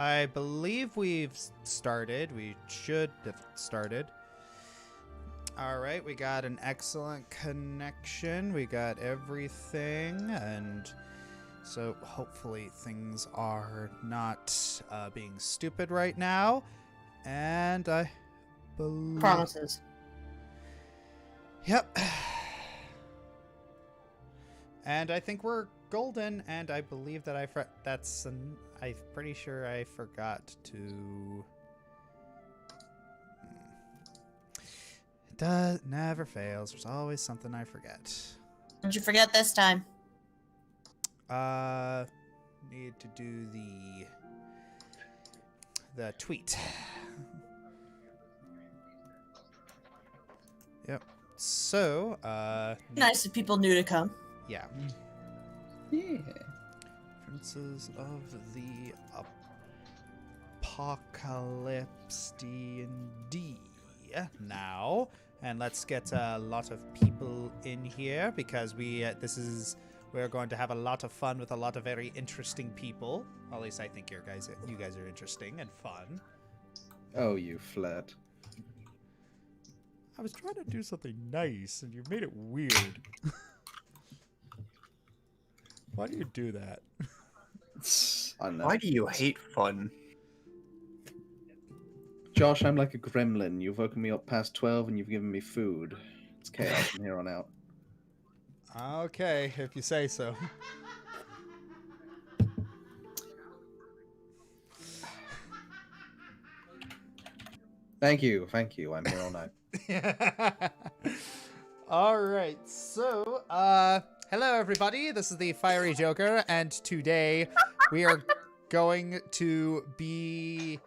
I believe we've started. We should have started. All right, we got an excellent connection. We got everything, and so hopefully things are not being stupid right now. And I believe... Promises. Yep. And I think we're golden, and I believe that I'm pretty sure I forgot to... It never fails. There's always something I forget. Did you forget this time? Need to do the tweet. Yep. So, Nice of people new to come. Yeah. Yeah. Princes of the Apocalypse D&D now. And let's get a lot of people in here because we're going to have a lot of fun with a lot of very interesting people. At least I think you guys are interesting and fun. Oh, you flirt. I was trying to do something nice and you made it weird. Why do you do that? Why do you hate fun? Josh, I'm like a gremlin. You've woken me up past 12 and you've given me food. It's chaos from here on out. Okay, if you say so. Thank you. I'm here all night. All right, so, hello everybody. This is the Fiery Joker, and today we are going to be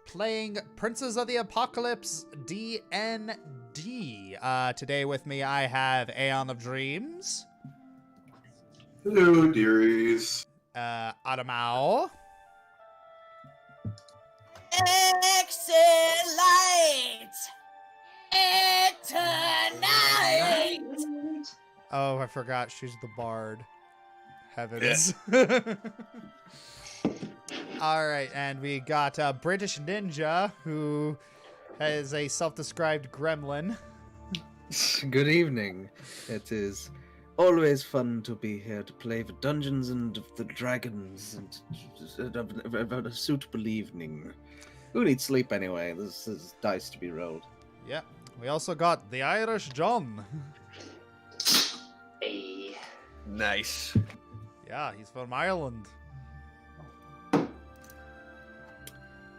playing Princes of the Apocalypse D&D. Today with me I have AeonOfDreams. Hello, dearies. Aramau. Exit light! Tonight! Oh, I forgot she's the bard. Heavens. All right, and we got BritishNinja, who is a self-described gremlin. Good evening. It is always fun to be here to play for Dungeons and the Dragons and a suitable evening. Who needs sleep anyway? This is dice to be rolled. Yep. We also got the Irish John. Hey. Nice. Yeah, he's from Ireland.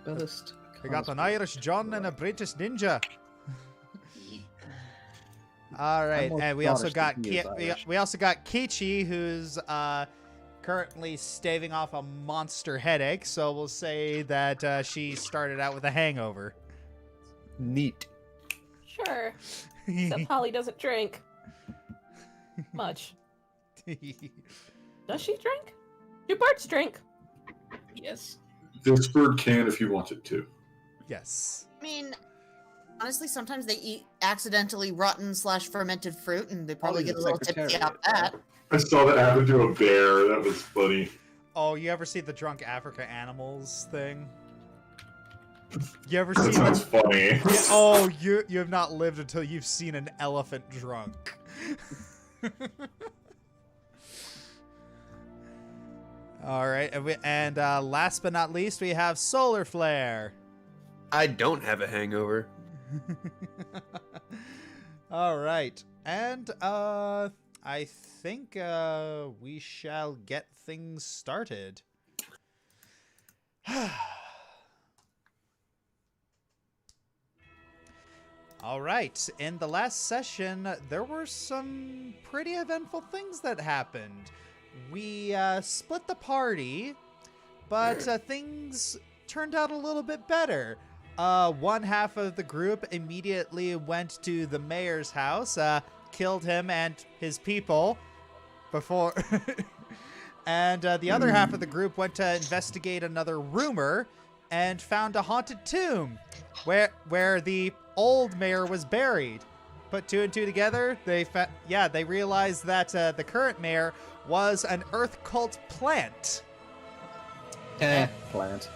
Ballast. We got an Irish John and a British Ninja. All right, and we also got we also got Keiichi, who's currently staving off a monster headache. So we'll say that she started out with a hangover. Neat. Sure. Except Holly doesn't drink much. Does she drink? Do birds drink? Yes. This bird can if you want it to. Yes. I mean, honestly, sometimes they eat accidentally rotten/fermented fruit, and they probably get a little tipsy out that. I saw that happen to a bear. That was funny. Oh, you ever see the Drunk Africa Animals thing? You ever see That sounds funny. Yeah, oh, you have not lived until you've seen an elephant drunk. All right, and last but not least, we have Solar Flare. I don't have a hangover. All right, and I think we shall get things started. All right, in the last session, there were some pretty eventful things that happened. We split the party, but things turned out a little bit better. One half of the group immediately went to the mayor's house, killed him and his people before... and the other half of the group went to investigate another rumor and found a haunted tomb where the old mayor was buried. Put two and two together, they realized that the current mayor was an earth cult plant. Plant.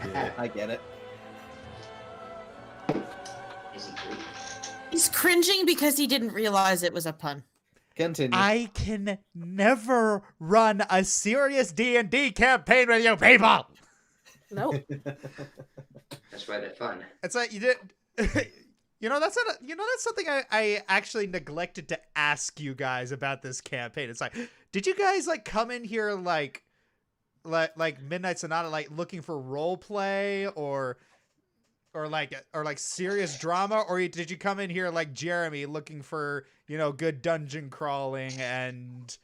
Yeah, I get it. Is he true? He's cringing because he didn't realize it was a pun. Continue. I can never run a serious D&D campaign with you people. Nope. That's why they're fun. It's like you did. That's something I actually neglected to ask you guys about this campaign. It's like, did you guys like come in here like Midnight Sonata, like looking for role play or like serious drama, or did you come in here like Jeremy looking for good dungeon crawling and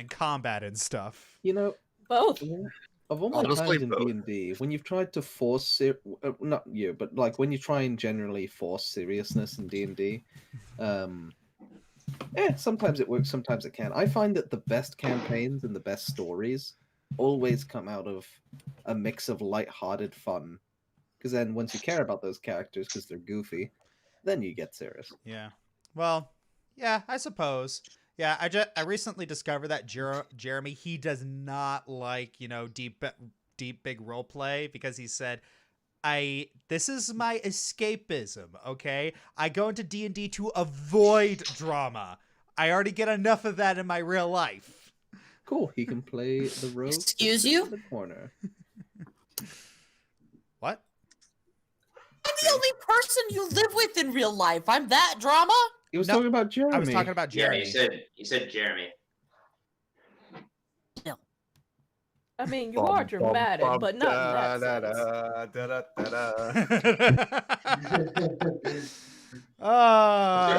combat and stuff? Both. Of all my Honestly, times in D&D, when you've tried to force not you, but like when you try and generally force seriousness in D&D, sometimes it works, sometimes it can't. I find that the best campaigns and the best stories always come out of a mix of light-hearted fun. Because then once you care about those characters because they're goofy, then you get serious. Yeah. Well, yeah, I suppose. Yeah, I recently discovered that Jeremy, he does not like, deep big role play, because he said, this is my escapism, okay? I go into D&D to avoid drama. I already get enough of that in my real life. Cool, he can play the rogue. Excuse you? In the corner. What? I'm the only person you live with in real life. I'm that drama? He was talking about Jeremy. I was talking about Jeremy. Yeah, you said Jeremy. I mean, you are dramatic, but not in that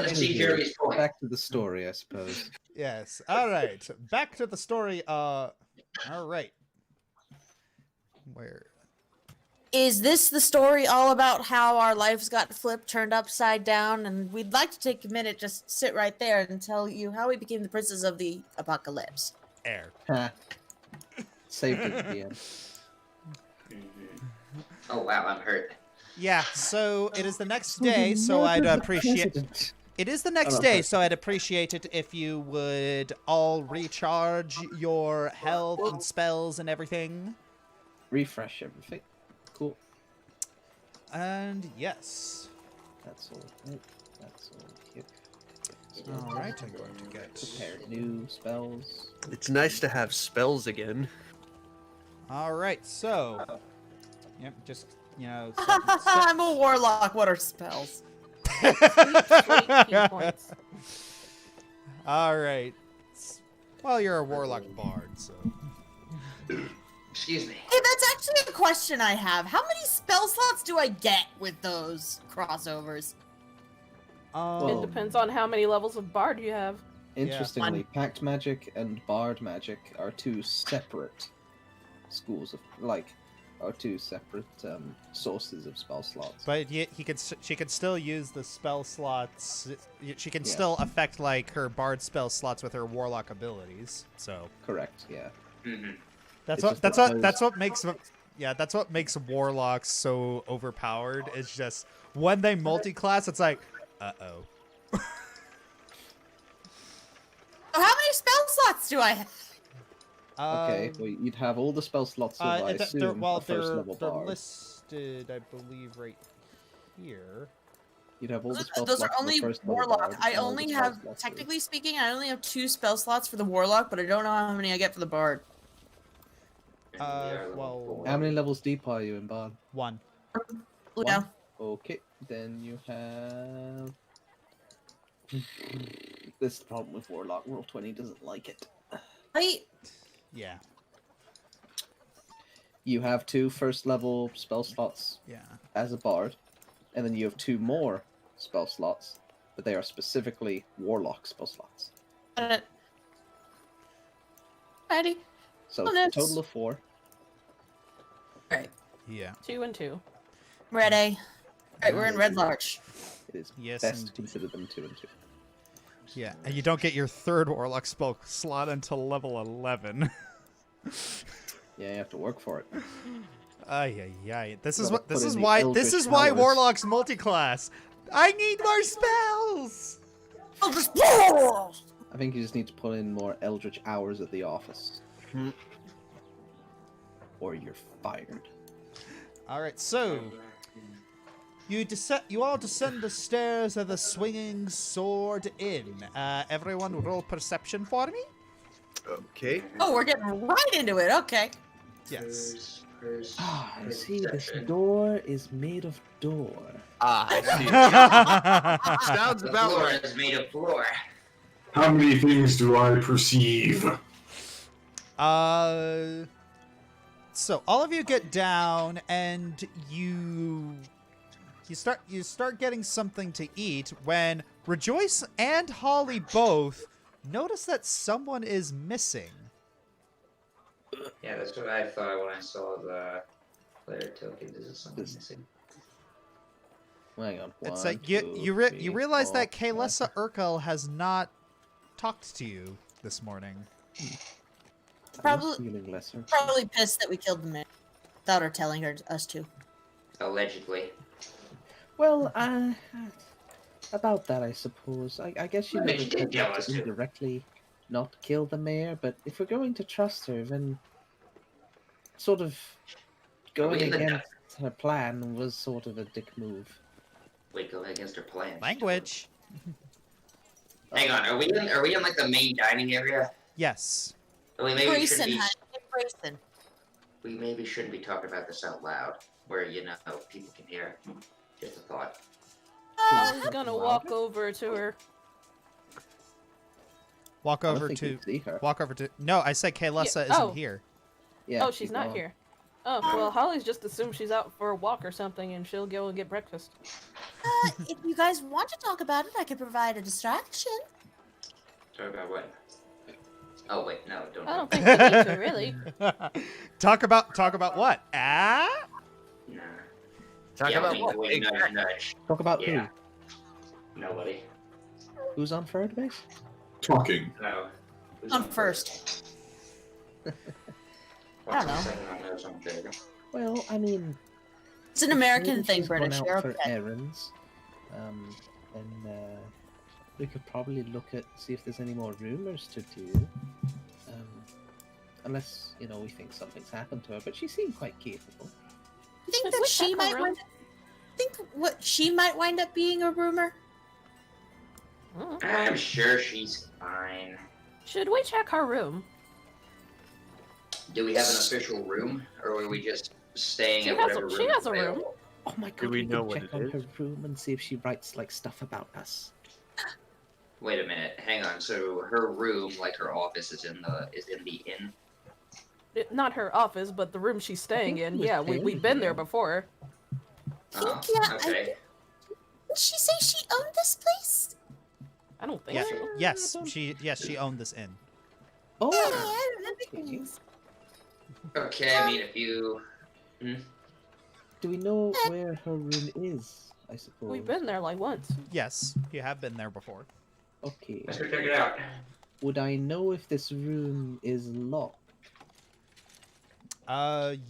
sense. See Jeremy's point. Back to the story, I suppose. Yes. All right. Back to the story. All right. Where? Is this the story all about how our lives got flipped, turned upside down? And we'd like to take a minute, just sit right there and tell you how we became the princes of the apocalypse. Air. Saved it at the end. Oh wow, I'm hurt. Yeah. So it is the next day. So I'd appreciate. It is the next day, so I'd appreciate it if you would all recharge your health and spells and everything. Refresh everything. Cool. And yes. That's all. That's all. Yep. All right, I'm going to get Prepare new spells. It's nice to have spells again. All right, so yep, just I'm a warlock. What are spells? Sweet key points. All right. Well, you're a warlock bard, so. Excuse me. Hey, that's actually a question I have. How many spell slots do I get with those crossovers? It depends on how many levels of bard you have. Interestingly, Pact Magic and Bard Magic are two separate schools of two separate sources of spell slots. But she could still use the spell slots. She can still affect like her bard spell slots with her warlock abilities. So correct, yeah. Mm-hmm. That's what makes warlocks so overpowered. It's just when they multi-class, it's like, uh-oh. How many spell slots do I have? Okay, well, you'd have all the spell slots of, I assume, a first-level they're bard. listed, I believe, right here. You'd have all the spell Those slots are only for the first-level warlock. bard, I and all only the spell have, slots technically speaking, I only have 2 spell slots for the warlock, but I don't know how many I get for the bard. Well, How many levels deep are you in bard? 1. Yeah. Okay, then you have... This is the problem with warlock. Roll20 doesn't like it. Right? Yeah. You have 2 first-level spell slots as a bard, and then you have 2 more spell slots, but they are specifically warlock spell slots. Ready? So it's a total of 4. Right. Yeah. 2 and 2. Ready. Alright, we're in Red Larch. It is Yes, best to indeed. consider them 2 and 2. Yeah, and you don't get your 3rd warlock spell slot until level 11. Yeah, you have to work for it. Ay. This is Gotta what. This put is in the why. eldritch This is why powers. warlocks multi-class. I need more spells. I'll just... I think you just need to put in more eldritch hours at the office. Or you're fired. All right, so you all descend the stairs of the Swinging Sword Inn. Everyone roll perception for me. Okay. Oh, we're getting right into it. Okay. Yes. Ah, I see. This door is made of door. Ah, I see. Sounds The about floor right. is made of floor. How many things do I perceive? So all of you get down and you start getting something to eat when Rejoice and Holly both notice that someone is missing. Yeah, that's what I thought when I saw the player token. This is something missing. Hang on. It's One, like two, you three, realize four, that five. Kaylessa Urkel has not talked to you this morning. I'm feeling lesser. Probably pissed that we killed the man without her telling us to. Allegedly. Well, about that, I suppose. I guess you Well, never she did could tell us to. indirectly not kill the mayor, but if we're going to trust her, then sort of going in the against her plan was sort of a dick move. Wait, go against her plan. Language. Hang on, are we in like the main dining area? Yes. Maybe we shouldn't Grayson, be. honey. Grayson. We maybe shouldn't be talking about this out loud, where people can hear. Just a thought. I was gonna walk over to her. Walk I don't over think to. you see her. Walk over to. No, I said Kaylessa Yeah, isn't here. Yeah, Oh, she's not gone. here. Oh, well, Holly's just assumed she's out for a walk or something, and she'll go and get breakfast. If you guys want to talk about it, I could provide a distraction. Talk about what? Oh wait, no, don't. I don't think we need to, really. Talk about what? Ah? Nah. Talk Yeah, about wait, what? wait, nudge, nudge. Talk about Yeah. Nobody. who's on third base? Talking. No. Who's On first. I don't know. Second on those on third? Well, I mean, It's an if American maybe thing, she's gone British. out You're for okay. errands, then we could probably look at see if there's any more rumors to do. Unless we think something's happened to her, but she seemed quite capable. I think Should that we she check her might room? wind up, think what she might wind up being a rumor. Mm. I'm sure she's fine. Should we check her room? Do we have an official room, or were we just staying She at has whatever a- room? she is has a room. available? Oh my god! we know could what check it on is? her room and see if she writes like stuff about us. Wait a minute, hang on. So her room, like her office, is in the inn. Not her office, but the room she's staying think in. it was Yeah, Bailey we've been there here. before. Oh, yeah, okay. Did she say she owned this place? I don't think Yeah. so. Yes, she owned this inn. Oh, Yeah, I remember okay. things. Okay, I mean, if you. Do we know where her room is? I suppose. We've been there like once. Yes, you have been there before. Okay. Let's go check it out. Would I know if this room is locked?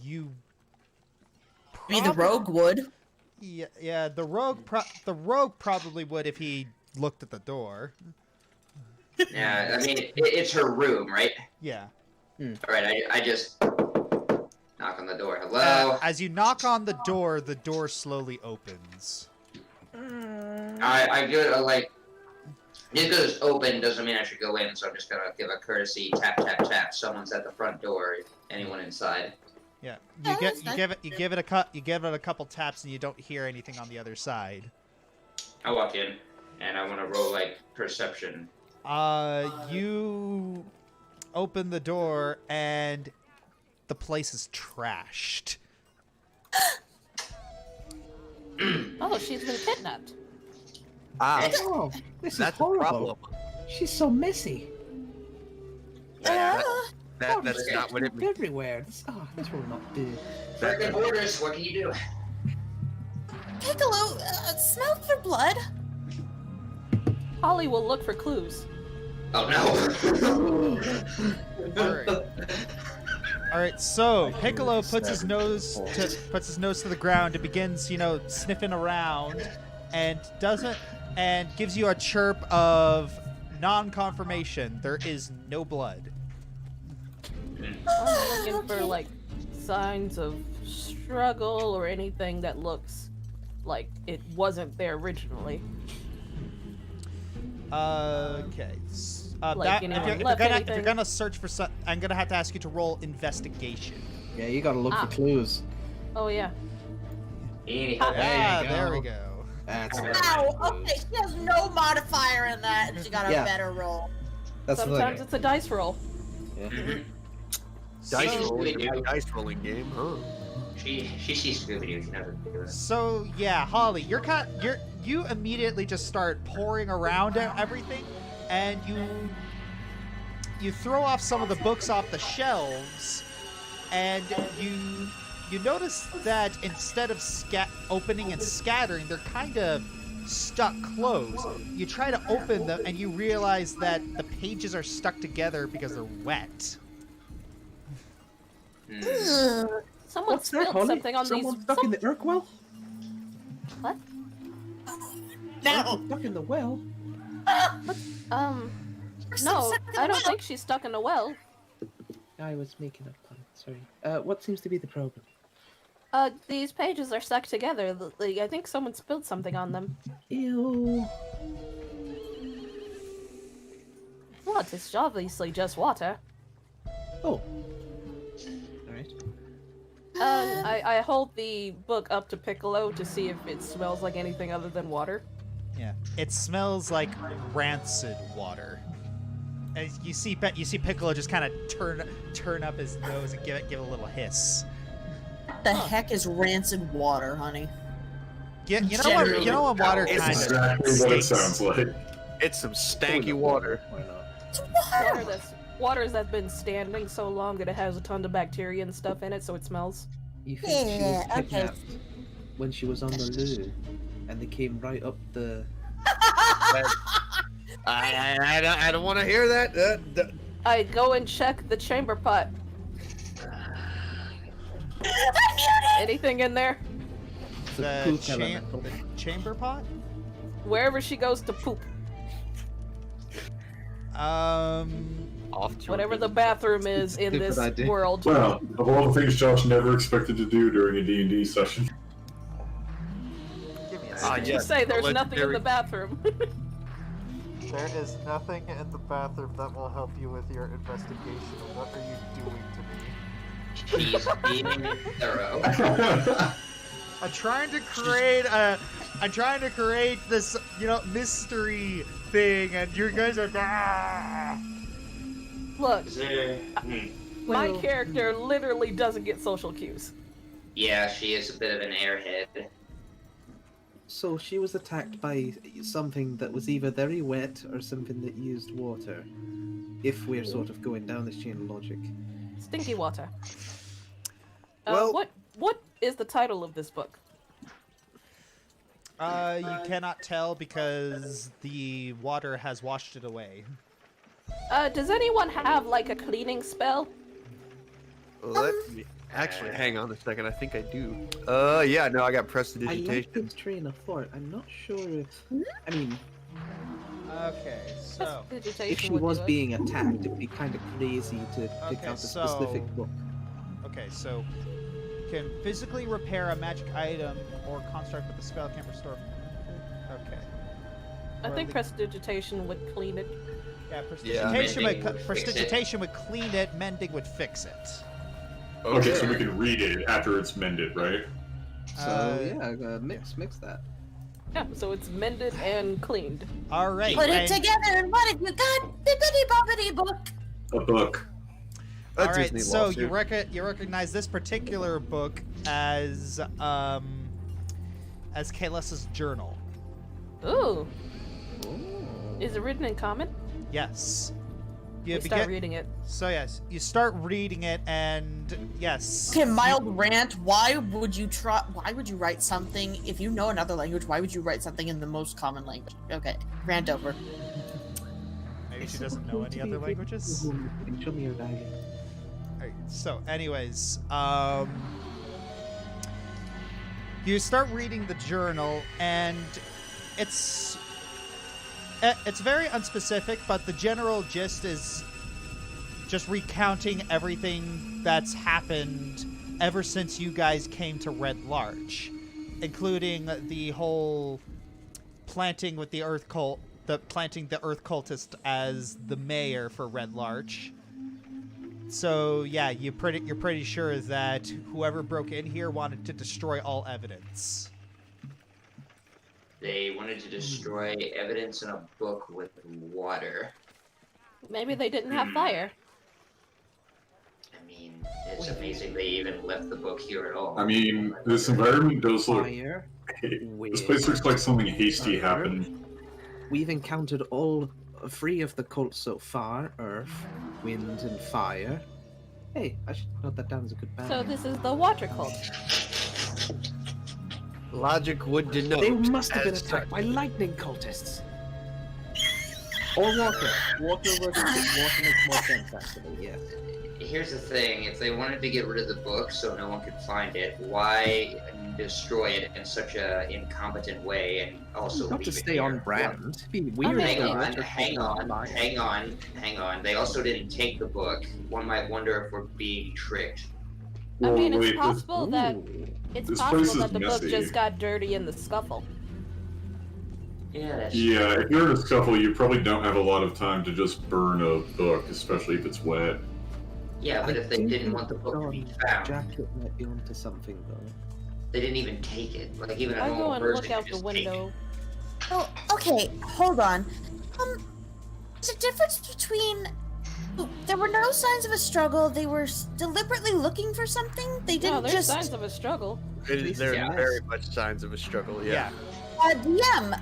You. Maybe the rogue would. Yeah. The rogue probably would if he looked at the door. Yeah, I mean, it's her room, right? Yeah. Alright, I just knock on the door. Hello? As you knock on the door slowly opens. I go, like, just because it's open doesn't mean I should go in, so I'm just gonna give a courtesy tap, tap, tap. Someone's at the front door. Anyone inside? Yeah. Oh, You that's give it a couple taps and you don't hear anything on the other side. I walk in, and I want to roll, like, perception. You open the door and the place is trashed. Oh, she's been kidnapped. Ah, Oh, this that's is a horrible. problem. She's so messy. Yeah, That's Oh, not what it means. everywhere. This will not do. Freaking orders, what can you do? Piccolo, smell for blood. Holly will look for clues. Oh no! All right. So Piccolo puts his nose to the ground and begins, sniffing around, and gives you a chirp of non-confirmation. There is no blood. I'm looking for like signs of struggle or anything that looks like it wasn't there originally. Okay. Like, If you're gonna search for some, I'm gonna have to ask you to roll investigation. Yeah, you gotta look for clues. Oh yeah. There we go. That's Ow! Okay, she has no modifier in that, and she got a better roll. That's Sometimes it's a dice roll. Yeah. Dice rolling game, huh? She sees Scooby-Doo. She knows what to do. So yeah, Holly, you immediately just start pouring around everything, and you throw off some of the books off the shelves, and you notice that instead of opening and scattering, they're kind of stuck closed. You try to open them, and you realize that the pages are stuck together because they're wet. Someone spilled something on Someone these. stuck in the Urk well? What? No! Stuck in the well? No, I don't think she's stuck in a well. I was making a pun, sorry. What seems to be the problem? These pages are stuck together. I think someone spilled something on them. Ew. What? It's obviously just water. Oh. Alright. I hold the book up to Piccolo to see if it smells like anything other than water. Yeah, it smells like rancid water. And you see Piccolo just kind of turn up his nose and give it a little hiss. What the heck is rancid water, honey? Yeah, you know what water It's kind of exactly what it sounds like. It's some stanky water. Why not? Water that's been standing so long that it has a ton of bacteria and stuff in it, so it smells. You think she was Yeah, okay. kidnapped when she was on the loo, and they came right up the... I don't want to hear that. I go and check the chamber pot. Anything in there? The poop elemental. chamber pot. Wherever she goes to poop. Off to Whatever the bathroom is in Stupid this idea. world. Well, of all the things Josh never expected to do during a D&D session. Give me a Did second. you say there's nothing in the bathroom? There is nothing in the bathroom that will help you with your investigation. What are you doing to me? She's being thorough. I'm trying to create this, mystery thing, and you guys are. Look, my character literally doesn't get social cues. Yeah, she is a bit of an airhead. So she was attacked by something that was either very wet or something that used water. If we're sort of going down this chain of logic. Stinky water. Well- what is the title of this book? You cannot tell because the water has washed it away. Does anyone have like a cleaning spell? Let me actually hang on a second. I think I do. Yeah, no, I got I like prestidigitation. this train of thought. I'm not sure if... I mean, Okay, so if she was being attacked, it'd be kind of crazy to pick Okay, out a so- specific book. can physically repair a magic item or construct with the spell can restore. Okay. I think prestidigitation would clean it. Yeah, Yeah. prestidigitation would clean it. Mending would fix it. Okay, so we can read it after it's mended, right? So mix that. Yeah, so it's mended and cleaned. All right. Put it and- together, and what have you got? Bibbidi bobbidi book. A book. All That's right, Disney so lawsuit. you recognize this particular book as Kaylessa's journal. Ooh. Is it written in common? Yes. We start reading it. So yes, you start reading it, and yes. Okay, mild rant. Why would you write something if you know another language? Why would you write something in the most common language? Okay, rant over. Maybe she doesn't know any other languages. Show me your diary. Alright, so anyways, you start reading the journal, and it's very unspecific, but the general gist is just recounting everything that's happened ever since you guys came to Red Larch, including the whole planting with the Earth Cult, planting the Earth Cultist as the mayor for Red Larch. So yeah, you're pretty sure that whoever broke in here wanted to destroy all evidence. They wanted to destroy evidence in a book with water. Maybe they didn't have fire. I mean, it's amazing they even left the book here at all. I mean, this environment does look. Fire. This place looks like something hasty happened. We've encountered all 3 of the cults so far: earth, wind, and fire. Hey, I should note that down as a good band. So this is the water cult. Logic would denote. They must have been as attacked such. by lightning cultists. Or water. Water makes more sense, actually, yes. Here's the thing, if they wanted to get rid of the book so no one could find it, why destroy it in such a incompetent way and also Not leave to it stay here? on brand. It'd be weird. mean, if Hang on. They also didn't take the book. One might wonder if we're being tricked. I mean, it's wait, possible that This place the is book messy. just got dirty in the scuffle. Yeah, that's Yeah, if you're in a scuffle, you probably don't have a lot of time to just burn a book, especially if it's wet. Yeah, but if they didn't want the book to be found, Jacket might be onto something, though. they didn't even take it. Like, even a I normal go and person look out could the just take it. window. Oh, okay, hold on. There's a difference between. There were no signs of a struggle. They were deliberately looking for something. They No, didn't there's just. signs of a struggle. There Yeah. are very much signs of a struggle. Yeah. DM,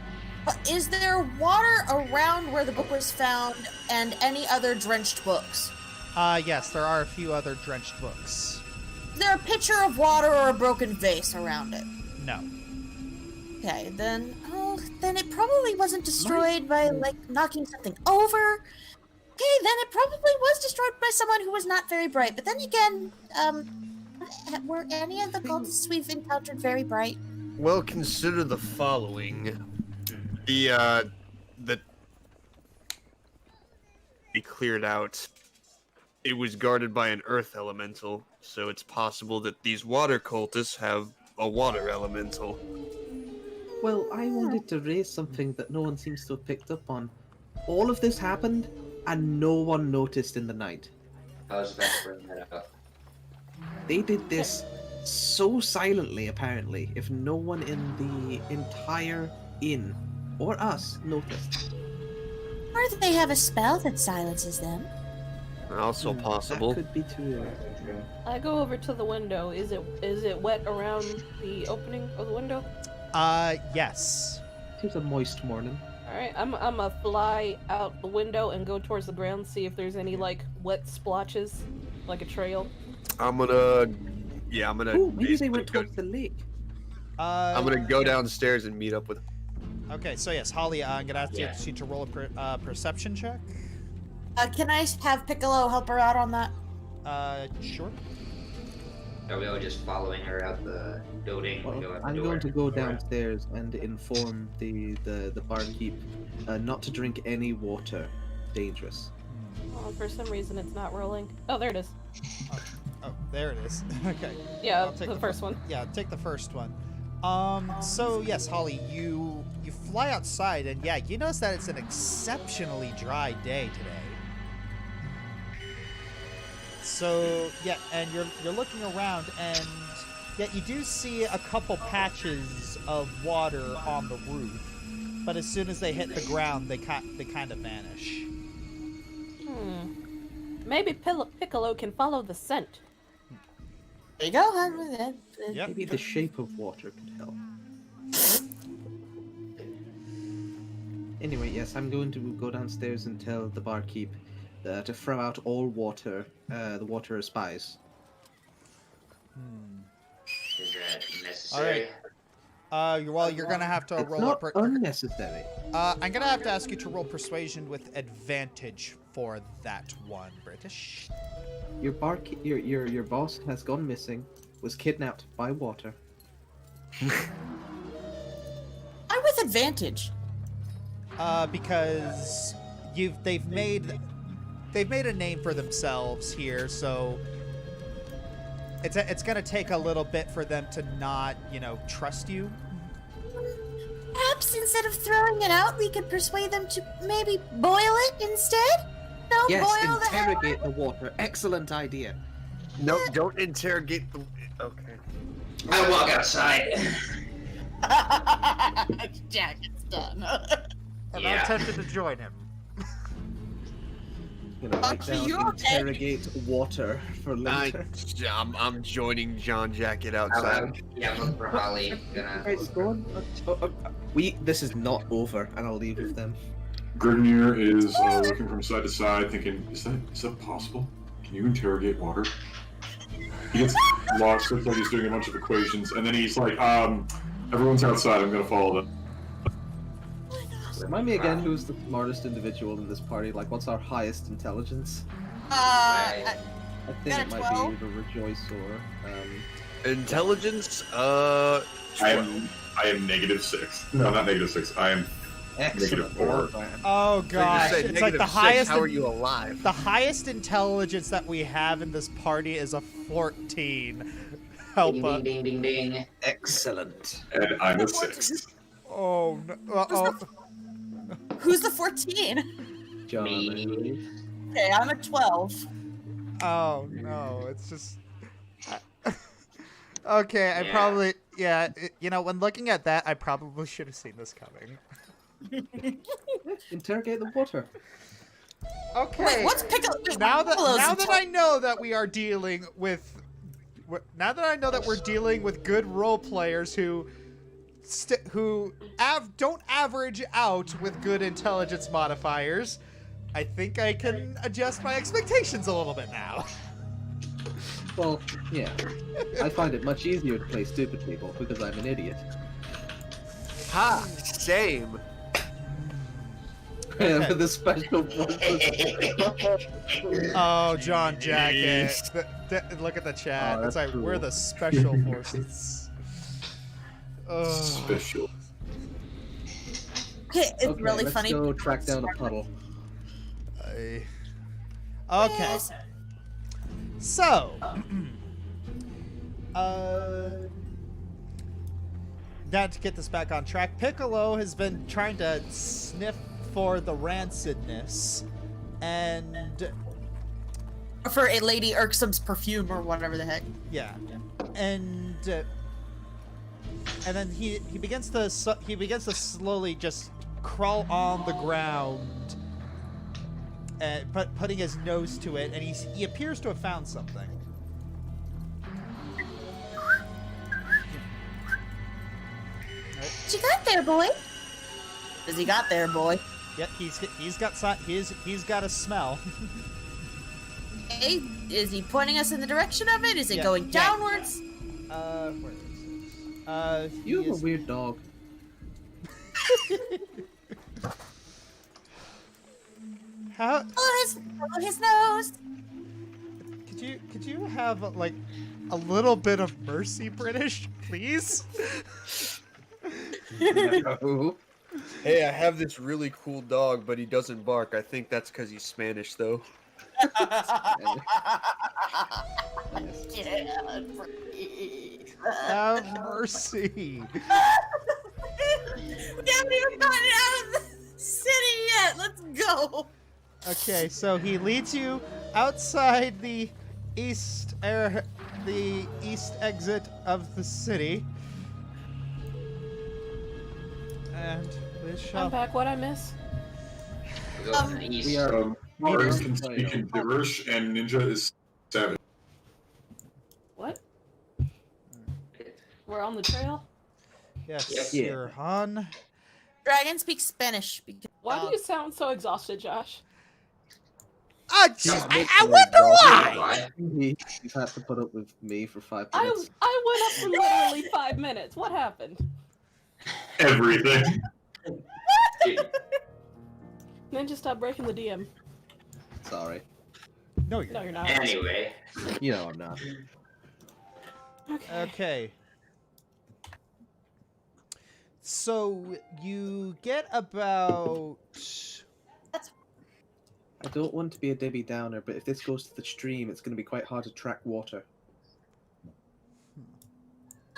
is there water around where the book was found and any other drenched books? Yes, there are a few other drenched books. Is there a pitcher of water or a broken vase around it? No. Okay, then it probably wasn't destroyed by, like, knocking something over. Okay, then it probably was destroyed by someone who was not very bright. But then again, were any of the cultists we've encountered very bright? Well, consider the following. Be cleared out. It was guarded by an earth elemental, so it's possible that these water cultists have a water elemental. Well, I wanted to raise something that no one seems to have picked up on. All of this happened, and no one noticed in the night. I was about to bring that up. They did this so silently, apparently, if no one in the entire inn, or us, noticed. Or they have a spell that silences them. Also possible. That could be true. I go over to the window. Is it wet around the opening of the window? Yes. It was a moist morning. Alright, I'm gonna fly out the window and go towards the ground, see if there's any, like, wet splotches, like a trail. I'm gonna Ooh, maybe they went towards the lake. I'm gonna go downstairs and meet up with. Okay, so yes, Holly, I'm gonna ask Yeah. you to roll a perception check. Can I have Piccolo help her out on that? Sure. Are we all just following her out the building? Well, Go out the I'm door? going to go downstairs and inform the barkeep not to drink any water. Dangerous. Oh, for some reason it's not rolling. Oh, there it is. Oh, there it is. Okay. Yeah, I'll take the first one. Yeah, take the first one. So yes, Holly, you fly outside, and yeah, you notice that it's an exceptionally dry day today. So yeah, and you're looking around, and yeah, you do see a couple patches of water on the roof, but as soon as they hit the ground, they kind of vanish. Maybe Piccolo can follow the scent. There you go, huh? Yep. Maybe the shape of water could help. Anyway, yes, I'm going to go downstairs and tell the barkeep to throw out all water. The water is spies. Is that necessary? You're gonna have to It's roll not up. unnecessary. I'm gonna have to ask you to roll persuasion with advantage for that one, British. Your boss has gone missing, was kidnapped by water. I'm with advantage. Because they've made a name for themselves here, so it's gonna take a little bit for them to not, trust you. Perhaps instead of throwing it out, we could persuade them to maybe boil it instead? No, Yes, boil the hell interrogate the water. Excellent idea. No, don't interrogate the. Okay. I walk outside. Jack, it's done. I'm Yeah. tempted to join him. Write down you're okay. interrogate water for later. I'm joining John Jacket outside. Yeah, I'm looking for Holly. Guys, go on. This is not over, and I'll leave with them. Grimnir is looking from side to side, thinking, is that possible? Can you interrogate water? He gets lost, looks like he's doing a bunch of equations, and then he's like, everyone's outside, I'm gonna follow them. Remind me again who's the smartest individual in this party? Like, what's our highest intelligence? I think got it a might 12. be either Rejoice or Intelligence? I am -6. No, not -6. I am excellent. -4. Oh gosh, Said it's like the -6, highest. How are you alive? The highest intelligence that we have in this party is a 14. Help Ding, us. ding, ding, ding, ding. Excellent. And I'm a 6. Oh no. Uh-oh. Who's the 14? John. Me. Okay, I'm at 12. Oh no, it's just. Okay, I Yeah. probably when looking at that, I probably should have seen this coming. Interrogate the water. Okay. Wait, what's Piccolo? now that Piccolo's I know that we are dealing with, now that I know that we're dealing with good role players who don't average out with good intelligence modifiers, I think I can adjust my expectations a little bit now. Well, yeah. I find it much easier to play stupid people because I'm an idiot. Ha! Same. With the special forces. Oh, John Jacket. Look at the chat. Oh, it's that's like, we're cool. the special forces. Oh. Special. Okay, it's Okay, really let's funny. go track down a puddle. Okay. Yes. So, now to get this back on track, Piccolo has been trying to sniff for the rancidness, and For a Lady Irksome's perfume or whatever the heck. yeah, and then he begins to slowly just crawl on the ground, and putting his nose to it, and he appears to have found something. What you got there, boy? Does he got there, boy? Yep, he's got a smell. Hey, is he pointing us in the direction of it? Is it Yeah, going yeah. downwards? Where is it? You have a weird dog. How Follow his nose. could you have like a little bit of mercy, British, please? No. Hey, I have this really cool dog, but he doesn't bark. I think that's because he's Spanish, though. Yeah, Have mercy. we haven't even gotten out of the city yet. Let's go. Okay, so he leads you outside the east exit of the city, and we I'm shall. back. What I miss? We go to the east. We are. Mars can speak in gibberish, and Ninja is savage. What? We're on the trail. Yes, Yep. Yeah. Sir Han. Dragon speaks Spanish. Because, Why do you sound so exhausted, Josh? I wonder why. He's had to put up with me for 5 I minutes. went up for literally 5 minutes. What happened? Everything. Ninja, stop breaking the DM. Sorry. No, you're No, you're not. Anyway. You know I'm not. Okay. Okay. So you get about. I don't want to be a Debbie Downer, but if this goes to the stream, it's going to be quite hard to track water.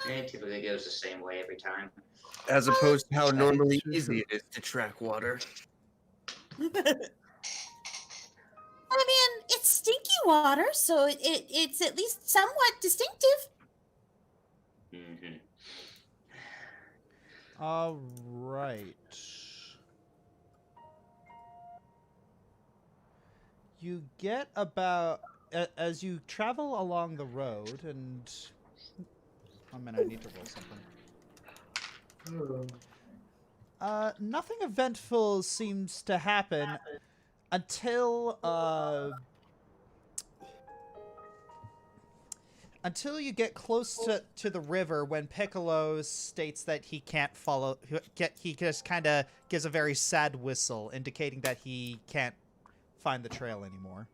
It typically goes the same way every time. As opposed to how That is normally true. easy it is to track water. I mean, it's stinky water, so it's at least somewhat distinctive. Mm-hmm. All right. You get about as you travel along the road, and 1 minute, I need to roll something. Nothing eventful seems to happen until you get close to the river, when Piccolo states that he can't follow. He just kind of gives a very sad whistle, indicating that he can't find the trail anymore.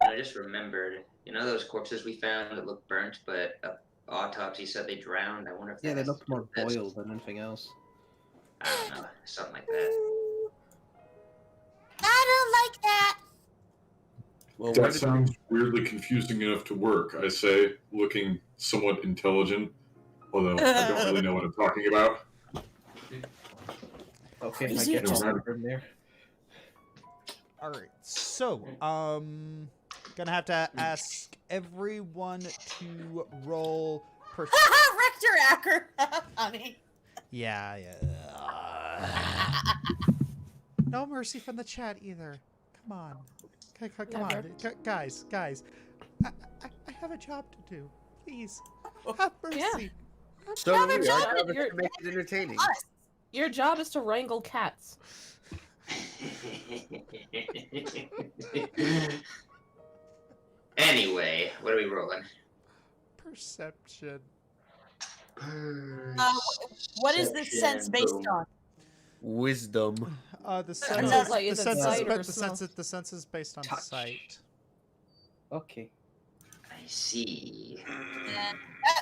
I just remembered, those corpses we found that looked burnt, but autopsy said they drowned. I wonder if Yeah, that they has to look do more with this. boiled than anything else. I don't know, something like that. I don't like that. Well, That sounds weirdly confusing enough to work, I say, looking somewhat intelligent, although I don't really know what I'm talking about. Okay, I Is get it just- it from there. All right, so gonna have to ask everyone to roll. Rector Acker. Funny. Yeah. No mercy from the chat either. Come on. Come on. Guys. I have a job to do. Please. Have mercy. Yeah. So Have a our job. job is to make it entertaining. Your job is to wrangle cats. Anyway, what are we rolling? Perception. What is this sense based on? Wisdom. The sounds sense, like the it's sense, sight or the smell. sense, the sense is based on Touch. sight. Okay. I see. That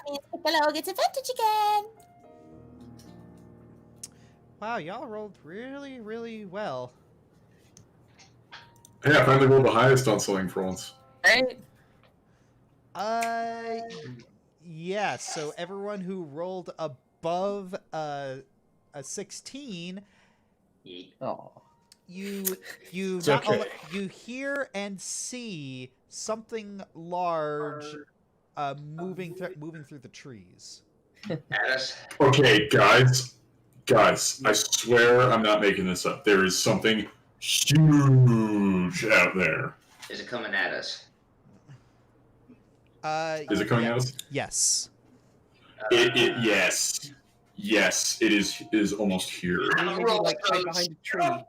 means Piccolo gets advantage again. Wow, y'all rolled really, really well. Hey, I finally rolled the highest on something for once. Right? Yeah. So everyone who rolled above a 16, Oh. you It's not okay. only, you hear and see something large moving through the trees. At us? Okay, guys, I swear I'm not making this up. There is something huge out there. Is it coming at us? Is it coming at us? Yes. Yes, it is almost here. Maybe like hide behind a tree.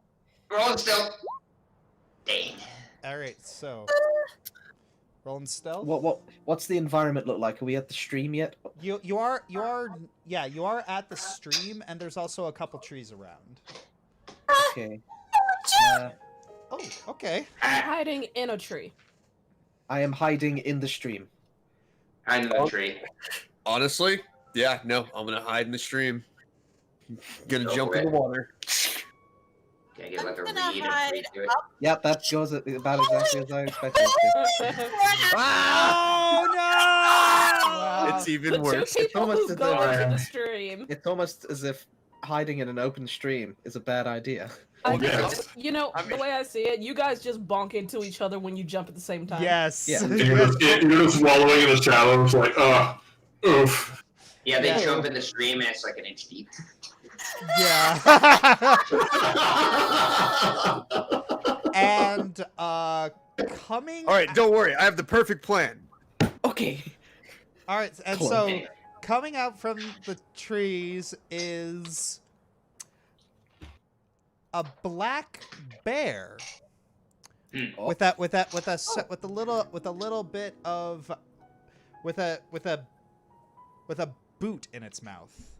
Roll still. Dang. All right. So rolling stealth. What's the environment look like? Are we at the stream yet? You are at the stream, and there's also a couple trees around. Okay. Oh, okay. I'm hiding in a tree. I am hiding in the stream. I'm in the tree. Honestly, yeah, no, I'm gonna hide in the stream. Gonna Go jump for in it. the water. Can I get like a I'm gonna read hide and read to it? Yep, that goes about exactly as I expected it to. Oh no! Wow. It's even The worse. two people almost who as go though into I- the stream. It's almost as if hiding in an open stream is a bad idea. I Yes. you know, I the mean- way I see it, you guys just bonk into each other when you jump at the same time. Yes. Yeah. You're just wallowing in the shallows, like, oof. Yeah, they Yeah. jump in the stream and it's like an inch deep. Yeah. And coming. All right, don't worry. I have the perfect plan. Okay. All right, and Close. so coming out from the trees is a black bear Oh. with a boot in its mouth.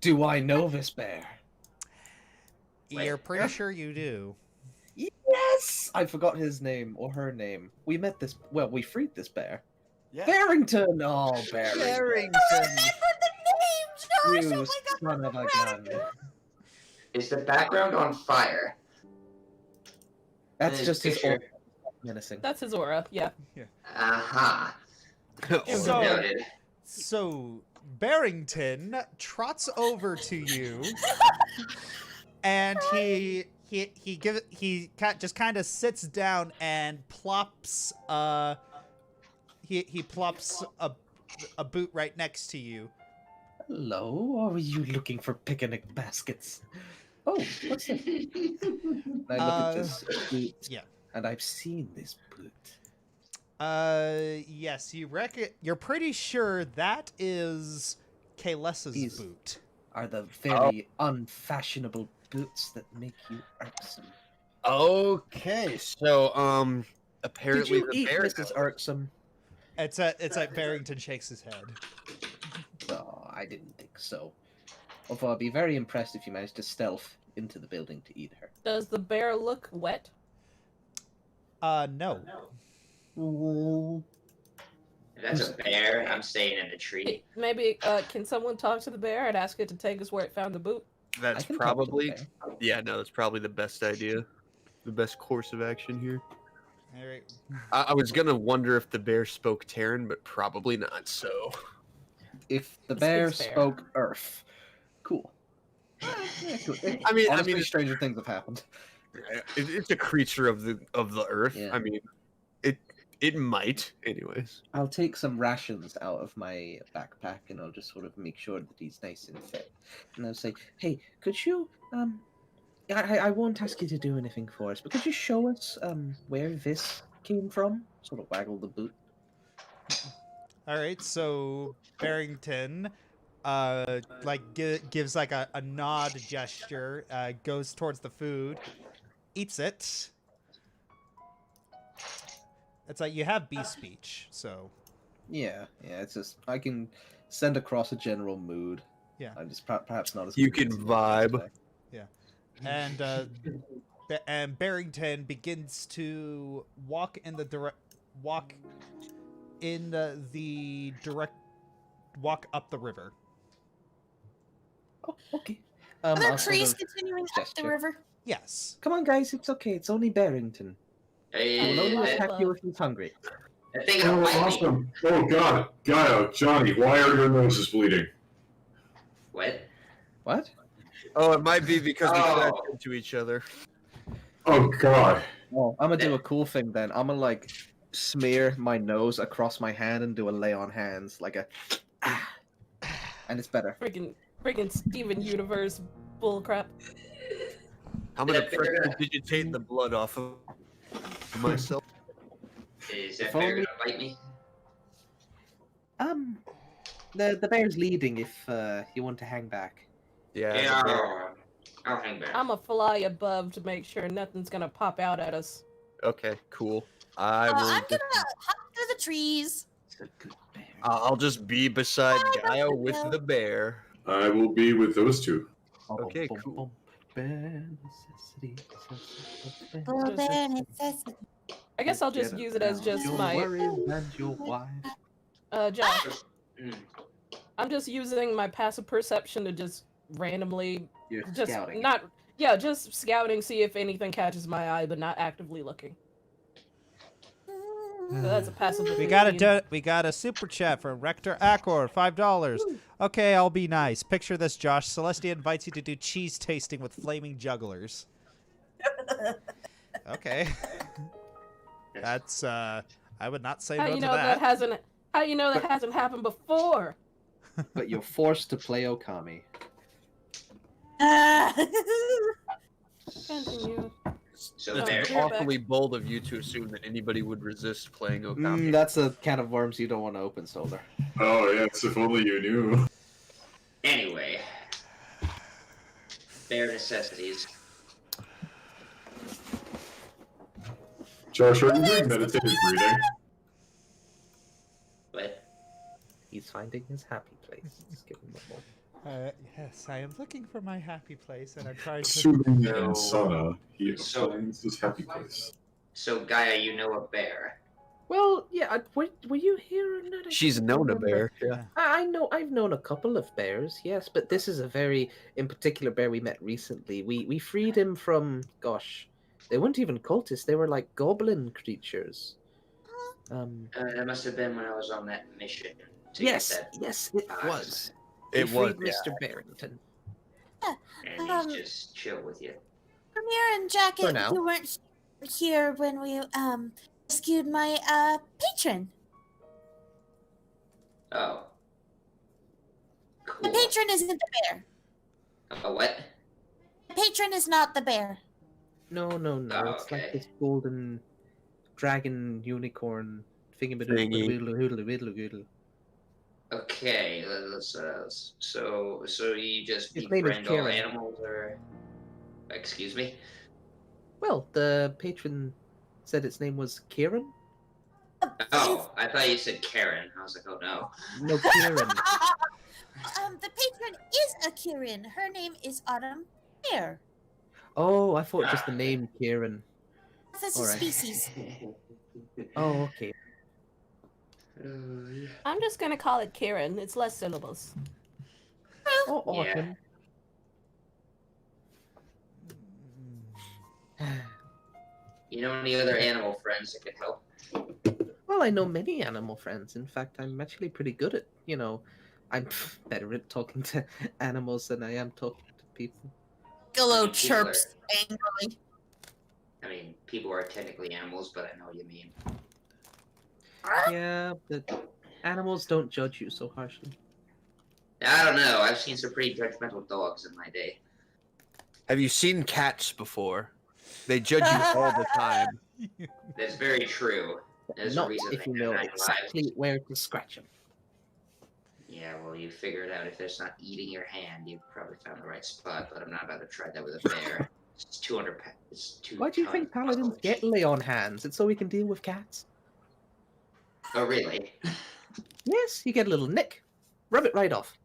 Do I know this bear? Wait. You're pretty sure you do. Yes! I forgot his name or her name. We met this. Well, we freed this bear. Yeah. Barrington! Oh, Barrington. Remember the name, Josh! You Oh my son of a God. gun. Is the background on fire? That's His just his picture. old menacing. That's his aura. Yeah. Aha. So- Noted. So Barrington trots over to you, and he just kind of sits down and plops he plops a boot right next to you. Hello, or were you looking for picnic baskets? Oh, what's it? And I look at this boot. yeah. And I've seen this boot. Yes, you're pretty sure that is Kalessa's These- boot. Are the very unfashionable boots that make you irksome. Okay, so Did apparently you the eat bear Mrs. Irksome? It's like Barrington shakes his head. Oh, I didn't think so. Although I'd be very impressed if you managed to stealth into the building to eat her. Does the bear look wet? No. If that's a bear, I'm staying in the tree. Maybe can someone talk to the bear and ask it to take us where it found the boot? That's I can talk to the probably bear. that's probably the best idea, the best course of action here. All right. I was gonna wonder if the bear spoke Terran, but probably not. So If the It bear speaks bear. spoke Earth, cool. Yeah, cool. Honestly, mean, stranger things have happened. it's a creature of the Earth. Yeah. I mean, it might, anyways. I'll take some rations out of my backpack and I'll just sort of make sure that he's nice and fed. And I'll say, hey, could you, I won't ask you to do anything for us, but could you show us, where this came from? Sort of waggle the boot. All right. So Barrington, gives like a nod gesture, goes towards the food, eats it. It's like you have beast speech, so Yeah, it's just, I can send across a general mood. Yeah. I'm just perhaps not as You good as can you are vibe. today. and Barrington begins to walk in the direct walk up the river. Oh, okay. Are there I'll sort trees of continuing up the gesture. river? Yes. Come on, guys, it's okay. It's only Barrington. He will only Hey, attack you if he's hungry. I think Oh, it'll bite me. awesome. Oh, God. Gaia, Johnny, why are your noses bleeding? What? What? Oh, it might be because we Oh. crashed into each other. Oh, God. Well, I'm gonna do a cool thing then. I'm gonna like smear my nose across my hand and do a lay on hands, like a and it's better. Freaking Steven Universe bullcrap. I'm gonna That bear- prestidigitate the blood off of myself. Is that If bear only- gonna bite me? The bear's leading if you want to hang back. Yeah. Yeah. the bear. I'll hang back. I'ma fly above to make sure nothing's gonna pop out at us. Okay, cool. I will. I'm gonna hop through the trees. It's a good bear. I'll just be beside Bye, Gaia Dr. with Bill. the bear. I will be with those two. Okay, Bum, cool. bum, bear necessity. Oh, bear necessity. I guess I'll just use it as just your my worries and your wife. Josh. Mm. I'm just using my passive perception to just randomly You're just scouting. just scouting, see if anything catches my eye, but not actively looking. So that's a passive. We 15. got a super chat from Rector Accor, $5. Okay, I'll be nice. Picture this, Josh. Celestia invites you to do cheese tasting with flaming jugglers. Okay. That's I would not say How no you to know that. that hasn't happened before? But you're forced to play Okami. Continue. So Oh, there. It's you're back. awfully bold of you to assume that anybody would resist playing Okami. That's a can of worms you don't want to open, Solder. Oh, yes, if only you knew. Anyway. Bare necessities. Josh, are you doing meditative breathing? What? He's finding his happy place. Just give him a moment. Yes, I am looking for my happy place, and I'm trying to. Assuming No. in Sana, he So- finds his happy place. So Gaia, you know a bear. Well, yeah. Were you here or not? I She's can't known a remember. bear. Yeah. I know. I've known a couple of bears, yes, but this is a very in particular bear we met recently. We freed him from, gosh, They weren't even cultists. They were like goblin creatures. That must have been when I was on that mission to Yes, get that. yes, it box. was. It We was, freed Mr. Barrington. And he's just chill with you. Grimnir and Jacket, For now. you weren't here when we rescued my patron. Oh. The Cool. patron isn't the bear. Oh, what? The patron is not the bear. No. Oh, It's like okay. this golden dragon unicorn Thingy. thingy. Okay, let's so you just His name is befriend all Kieran. animals, or excuse me? Well, the patron said its name was Kieran. Oh, I thought you said Karen. I was like, oh no. No, Kieran. The patron is a Kieran. Her name is Autumn Bear. Oh, I thought just the name Kieran. That's a Alright. species. Oh, okay. I'm just gonna call it Kieran. It's less syllables. Oh, Yeah. Autumn. You know any other animal friends that could help? Well, I know many animal friends. In fact, I'm actually pretty good at, I'm better at talking to animals than I am talking to people. Gillo People chirps angrily. I mean, people are technically animals, but I know what you mean. Yeah, but animals don't judge you so harshly. I don't know. I've seen some pretty judgmental dogs in my day. Have you seen cats before? They judge you all the time. That's very true. There's a Not reason if they you have know 9 exactly lives. where to scratch them. Yeah, well, you figured out if it's not eating your hand, you've probably found the right spot. But I'm not about to try that with a bear. It's 200. It's 2 Why do you think tons. paladins get lay on hands? It's so we can deal with cats. Oh, really? Yes, you get a little nick. Rub it right off.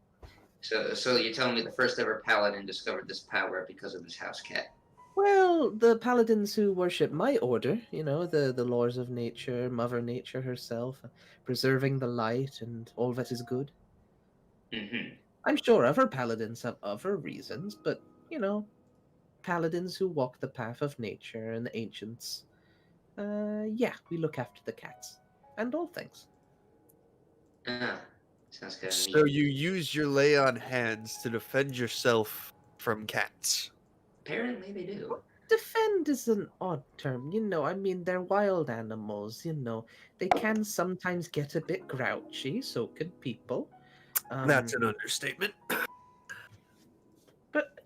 So you're telling me the first ever paladin discovered this power because of his house cat? Well, the paladins who worship my order, the laws of nature, Mother Nature herself, preserving the light and all that is good. Mm-hmm. I'm sure other paladins have other reasons, but, paladins who walk the path of nature and the ancients, yeah, we look after the cats. And all things. Ah, sounds kind of So neat. you use your lay on hands to defend yourself from cats. Apparently they do. Defend is an odd term, they're wild animals, They can sometimes get a bit grouchy, so can people. That's an understatement. But,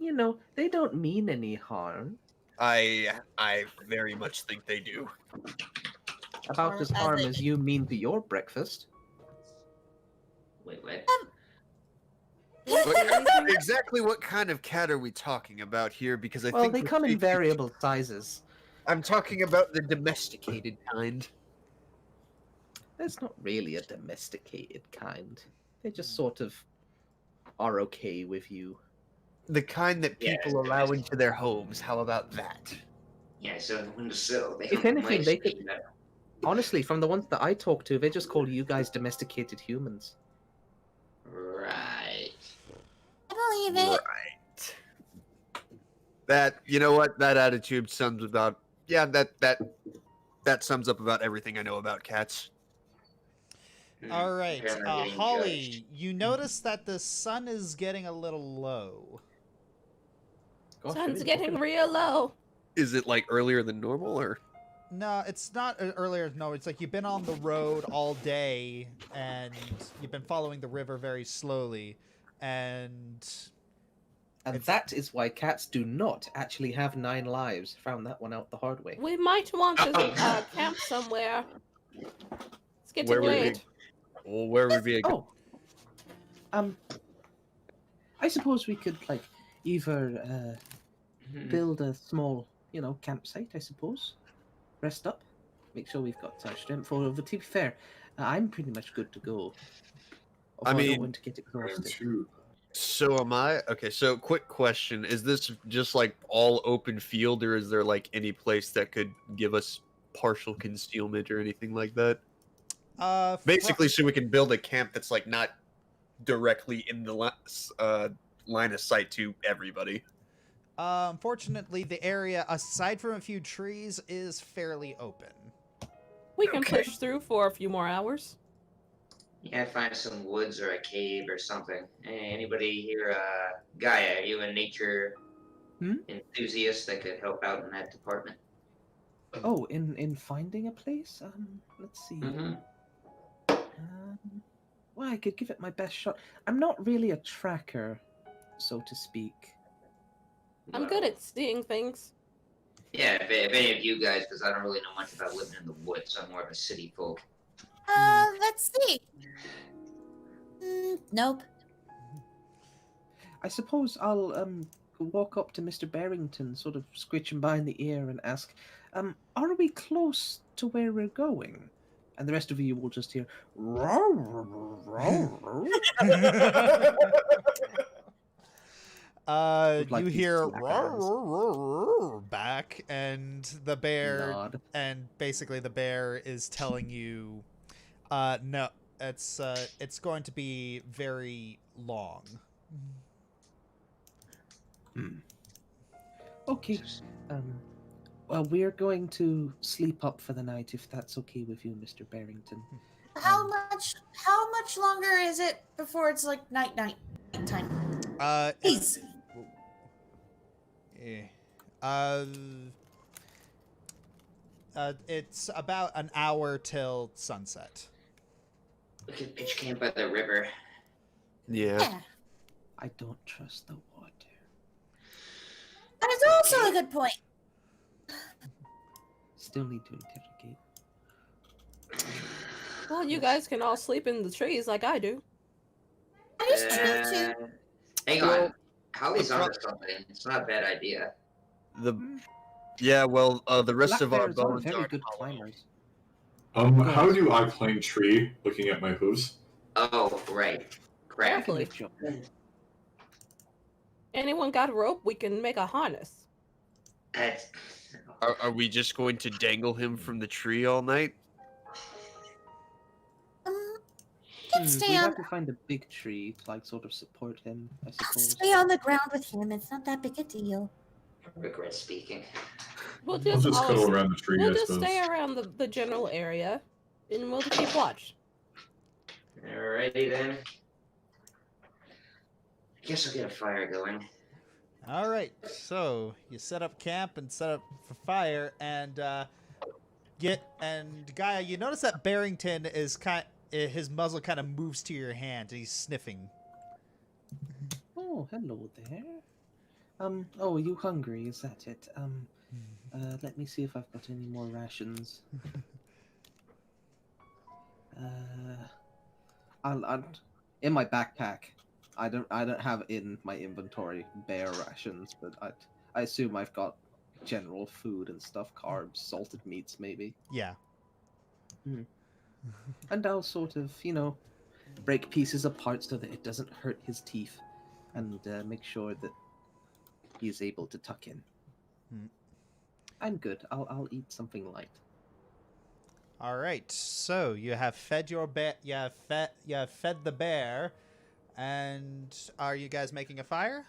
they don't mean any harm. I very much think they do. About Or as as harm they- as you mean to your breakfast. Wait, what? Exactly what kind of cat are we talking about here? Because I Well, think they come in variable sizes. I'm talking about the domesticated kind. That's not really a domesticated kind. They just sort of are okay with you. The kind that Yeah, people allow into their homes. How about that? Yeah, so the windowsill. They If don't anything, like they me, could- but- Honestly, from the ones that I talk to, they just call you guys domesticated humans. Right. I believe it. Right. That, you know what? That attitude sums about. Yeah, that sums up about everything I know about cats. All right, Apparently I'm getting Holly, judged. you notice that the sun is getting a little low. Gosh, Sun's really getting looking- real low. Is it like earlier than normal, or? No, it's not earlier. No, it's like you've been on the road all day and you've been following the river very slowly. And And that is why cats do not actually have 9 lives. Found that one out the hard way. We might want to camp somewhere. It's getting Where would we- late. Well, where would be a good? Oh. I suppose we could, either build a small, campsite, I suppose. Rest up. Make sure we've got our strength for. But to be fair, I'm pretty much good to go. I Although mean- don't want to get exhausted. So am I. Okay, so quick question: is this just like all open field, or is there like any place that could give us partial concealment or anything like that? Basically, so we can build a camp that's like not directly in the line of sight to everybody. Unfortunately, the area, aside from a few trees, is fairly open. We can push through for a few more hours. Yeah, find some woods or a cave or something. Hey, anybody here, Gaia, are you a nature enthusiast that could help out in that department? Oh, in finding a place? Let's see. Mm-hmm. Well, I could give it my best shot. I'm not really a tracker, so to speak. I'm good at seeing things. Yeah, if any of you guys, because I don't really know much about living in the woods. I'm more of a city folk. Let's see. Nope. I suppose I'll walk up to Mr. Barrington, sort of screech him behind the ear and ask, are we close to where we're going? And the rest of you will just hear roar, roar, roar. Like You these hear slack roar, arms. roar, roar, roar back, and the bear, Nod. and basically the bear is telling you, no, it's going to be very long. Okay. Well, we're going to sleep up for the night, if that's okay with you, Mr. Barrington. How much longer is it before it's like night time? Easy. It's about an hour till sunset. We could pitch camp by the river. Yeah. I don't trust the water. That is also a good point. Still need to interrogate. Well, you guys can all sleep in the trees like I do. That is true too. Hang on. Holly's onto something. It's not a bad idea. The rest of our Black bears are bones very aren't good hollow. climbers. How do I climb tree? Looking at my hooves. Oh, right. Crap. Carefully. Lift you up there. Anyone got a rope? We can make a harness. That's... Are we just going to dangle him from the tree all night? Can stay We on have to find a big tree to like sort of support him, I suppose. stay on the ground with him. It's not that big a deal. Regret speaking. We'll I'll just, just cuddle around the tree, we'll I just suppose. stay around the general area, and we'll keep watch. Alrighty then. I guess I'll get a fire going. All right, so you set up camp and set up for fire, and Gaia, you notice that Barrington is his muzzle kind of moves to your hand, and he's sniffing. Oh, hello there. Oh, are you hungry? Is that it? Let me see if I've got any more rations. I'll in my backpack. I don't have in my inventory bear rations, but I assume I've got general food and stuff, carbs, salted meats, maybe. Yeah. And I'll sort of, break pieces apart so that it doesn't hurt his teeth, and make sure that he is able to tuck in. I'm good. I'll eat something light. All right, so you have fed your bear. You have fed the bear, and are you guys making a fire?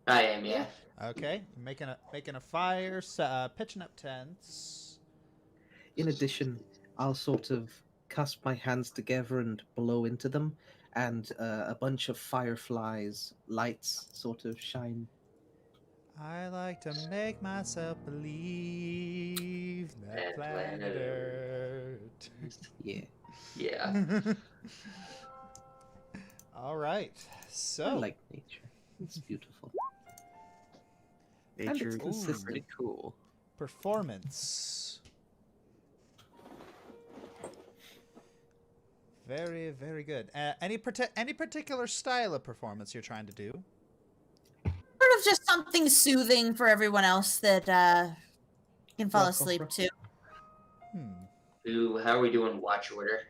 I am, yeah. Okay, making a fire, pitching up tents. In addition, I'll sort of clasp my hands together and blow into them, and a bunch of fireflies, lights, sort of shine. I like to make myself believe that planet Earth. Yeah. Yeah. All right, I so like nature. It's beautiful. And Nature it's is consistent. pretty cool. performance. Very, very good. Any particular style of performance you're trying to do? Sort of just something soothing for everyone else that can fall Rock asleep opera. to. Ooh, how are we doing watch order?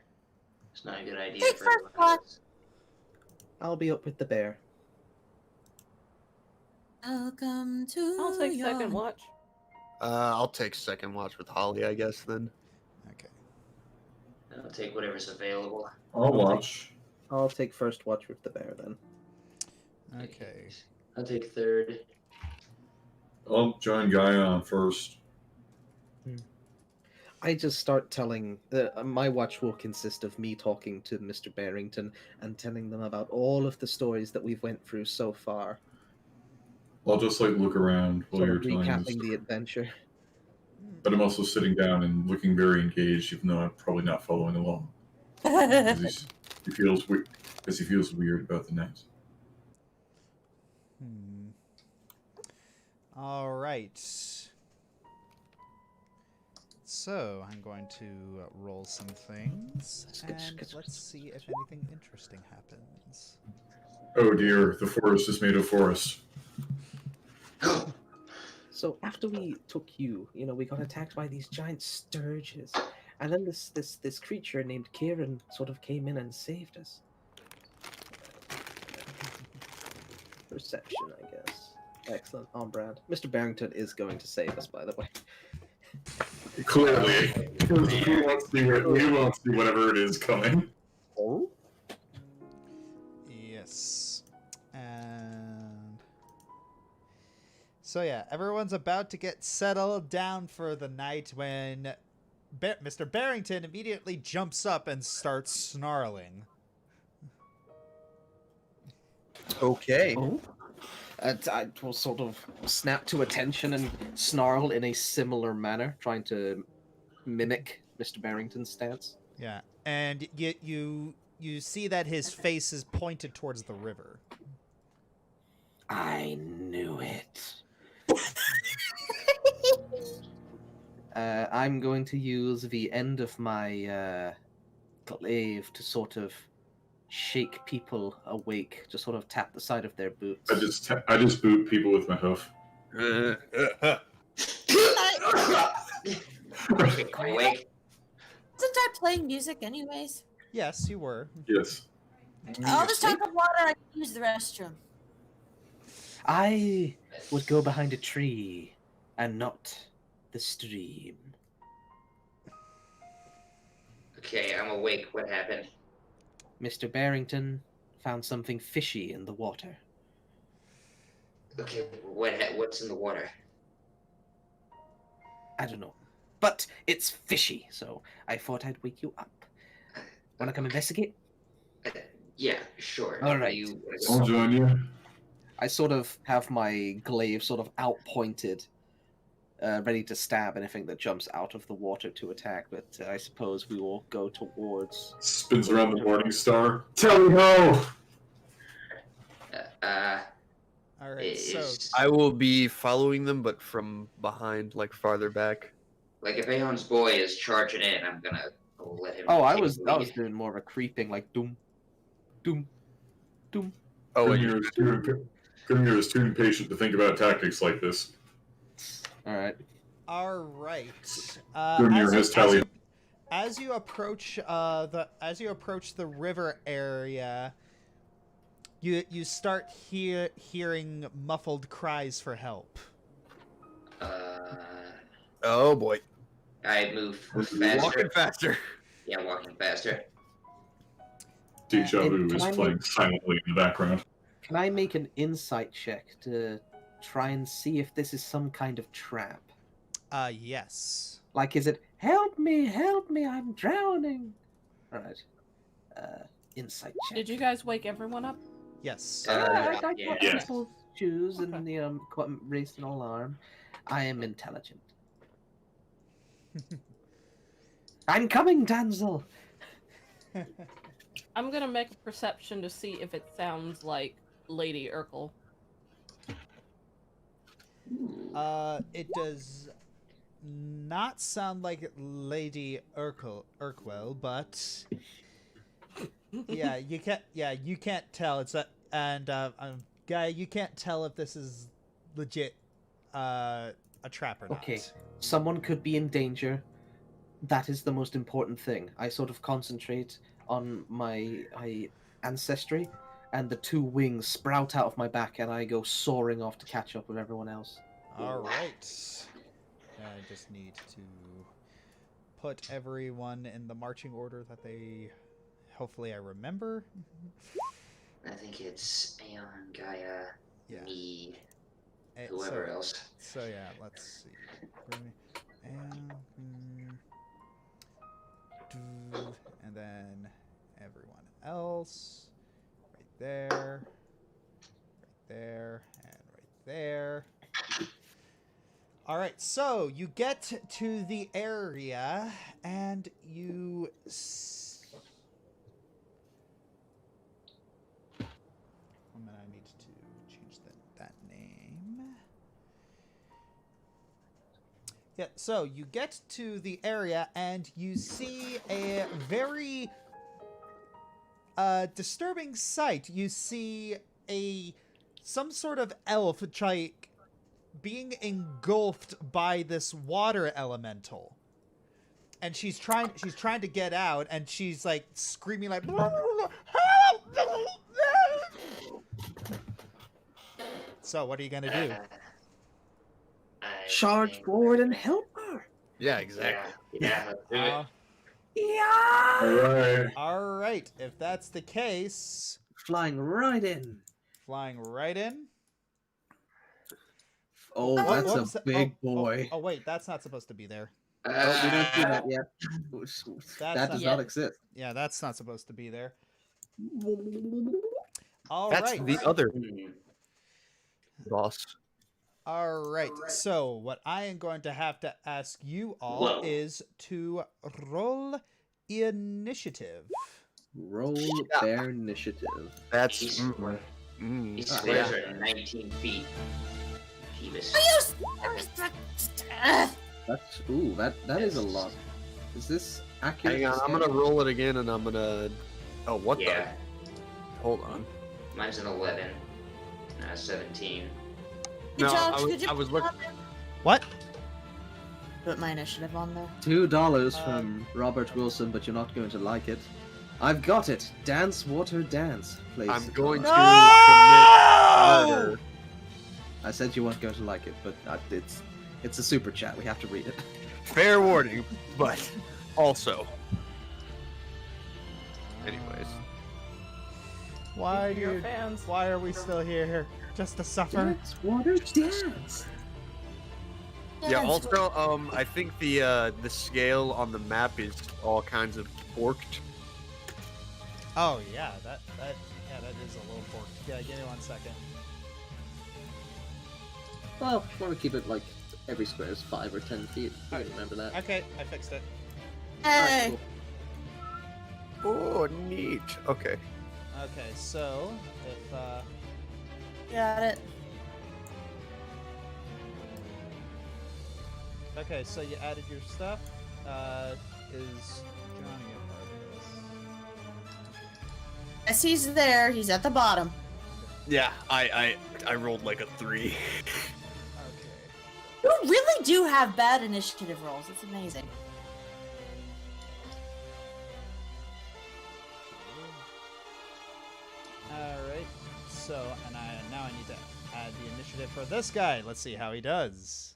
It's not a good idea Take for first everyone watch. else. I'll be up with the bear. Welcome to I'll take your... second watch. I'll take second watch with Holly, I guess, then. Okay. I'll take whatever's available. I'll watch. I'll take first watch with the bear then. Okay. I'll take third. I'll join Gaia on first. I just start telling. My watch will consist of me talking to Mr. Barrington and telling them about all of the stories that we've went through so far. I'll just like look around while Sort you're of telling this. recapping the adventure. But I'm also sitting down and looking very engaged, even though I'm probably not following along. Because he feels weird. Because he feels weird about the night. All right. So I'm going to roll some things, and let's see if anything interesting happens. Oh dear, the forest is made of forest. So after we took you, we got attacked by these giant sturges, and then this creature named Kieran sort of came in and saved us. Perception, I guess. Excellent, on brand. Mr. Barrington is going to save us, by the way. Clearly, we won't see whatever it is coming. Oh? Yes. And so yeah, everyone's about to get settled down for the night when Mr. Barrington immediately jumps up and starts snarling. Okay. Oh? I will sort of snap to attention and snarl in a similar manner, trying to mimic Mr. Barrington's stance. Yeah, and you see that his face is pointed towards the river. I knew it. I'm going to use the end of my glaive to sort of shake people awake, just sort of tap the side of their boots. I just boot people with my hoof. Wait. Wasn't I playing music anyways? Yes, you were. Yes. All this time of water, I can use the restroom. I would go behind a tree and not the stream. Okay, I'm awake. What happened? Mr. Barrington found something fishy in the water. Okay, what's in the water? I don't know. But it's fishy, so I thought I'd wake you up. Wanna come investigate? Yeah, sure. All right. I'll join you. I sort of have my glaive sort of out-pointed, ready to stab anything that jumps out of the water to attack, but I suppose we will go towards... Spins around the Morning Star. Tally ho! All right, so I will be following them, but from behind, like farther back. Like if Aeon's boy is charging in, I'm gonna let him. Oh, I take was the lead. doing more of a creeping, like doom, doom, doom. Oh, Grimnir is too impatient to think about tactics like this. All right. all right. Grimnir has tally. As you approach the river area, you start hearing muffled cries for help. Oh boy. I move faster. Walking faster. Yeah, walking faster. Deja vu Can is I playing silently in the background. Can I make an insight check to try and see if this is some kind of trap? Yes. Like, is it, help me, I'm drowning? All right. Insight check. Did you guys wake everyone up? Yes. I got Yeah. Yes. people's shoes and Okay. raised an alarm. I am intelligent. I'm coming, damsel. I'm gonna make a perception to see if it sounds like Lady Urkel. It does not sound like Lady Urquell, but yeah, you can't tell. It's Gaia, you can't tell if this is legit a trap or not. Okay, someone could be in danger. That is the most important thing. I sort of concentrate on my ancestry, and the two wings sprout out of my back, and I go soaring off to catch up with everyone else. All right. I just need to put everyone in the marching order that they. Hopefully, I remember. I think it's Aeon, Gaia, Yeah. me. whoever else. So yeah, let's see. And then everyone else, right there, and right there. All right, so you get to the area, and you. One minute, I need to change that name. Yeah, so you get to the area, and you see a very disturbing sight. You see some sort of elf being engulfed by this water elemental, and she's trying to get out, and she's like screaming like, "Help!" So what are you gonna do? Charge forward and help her. Yeah, exactly. Yeah, let's do it. Yeah. Alright. All right, if that's the case, Flying right in. flying right in. Oh, What- that's whoops, a big oh, boy. Oh, wait, that's not supposed to be there. Oh, we don't do that yet. That not does yet. not exist. Yeah, that's not supposed to be there. All That's right. the other Hmm. boss. All right. So what I am going to have to ask you all Whoa. is to roll initiative. Roll their initiative. That's He's- mm. These stairs are 19 feet. Jeebus. That's that is a lot. Is this accurate? Hang on, I'm gonna roll it again, and I'm gonna. Oh, what Yeah, the? Hold on. mine's an 11. 17. No, Josh, I was, could you I was put looking. on there? What? Put my initiative on there. $2 from Robert Wilson, but you're not going to like it. I've got it. Dance, water, dance. Plays I'm the going to card. commit murder. I said you weren't going to like it, but it's a super chat. We have to read it. Fair warning, but also. Anyways. Why Your do? fans. Why are we still here? Just to suffer? Dance, water, dance. Yeah. Also, I think the scale on the map is all kinds of forked. Oh yeah, that is a little forked. Yeah, give me 1 second. Well, I want to keep it like every square is 5 or 10 feet. I remember that. Okay, I fixed it. Hey. Oh, neat. Okay. Okay, so if Got it. okay, so you added your stuff. Is Johnny a part of this? Yes, he's there. He's at the bottom. Yeah, I rolled like a 3. Okay. You really do have bad initiative rolls. It's amazing. Alright, so, and now I need to add the initiative for this guy. Let's see how he does.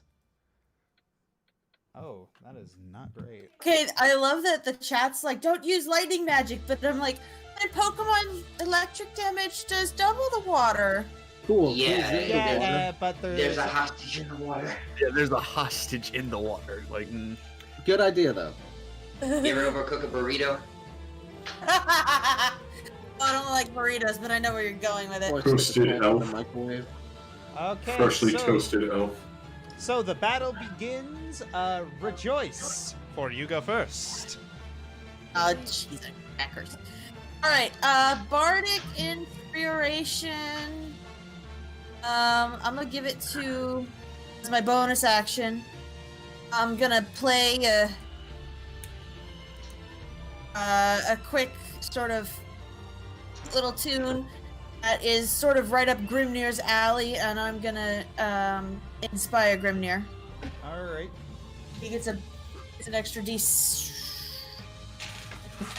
Oh, that is not great. Okay, I love that the chat's like, don't use lightning magic, but I'm like, and Pokemon electric damage does double the water. Cool. Yeah, Please, Yeah, but There's a hostage in the water. Yeah, there's a hostage in the water. Like, Good idea, though. You ever overcook a burrito? I don't like burritos, but I know where you're going with it. Or stick a Toasted small elf. in the microwave. Okay, Freshly so, toasted elf. So the battle begins. Rejoice, for you go first. Oh, jeez, crackers. Alright, Bardic Inspiration. I'm gonna give it to, as my bonus action. I'm gonna play a quick sort of little tune that is sort of right up Grimnir's alley, and I'm gonna inspire Grimnir. Alright. He gets an extra D6.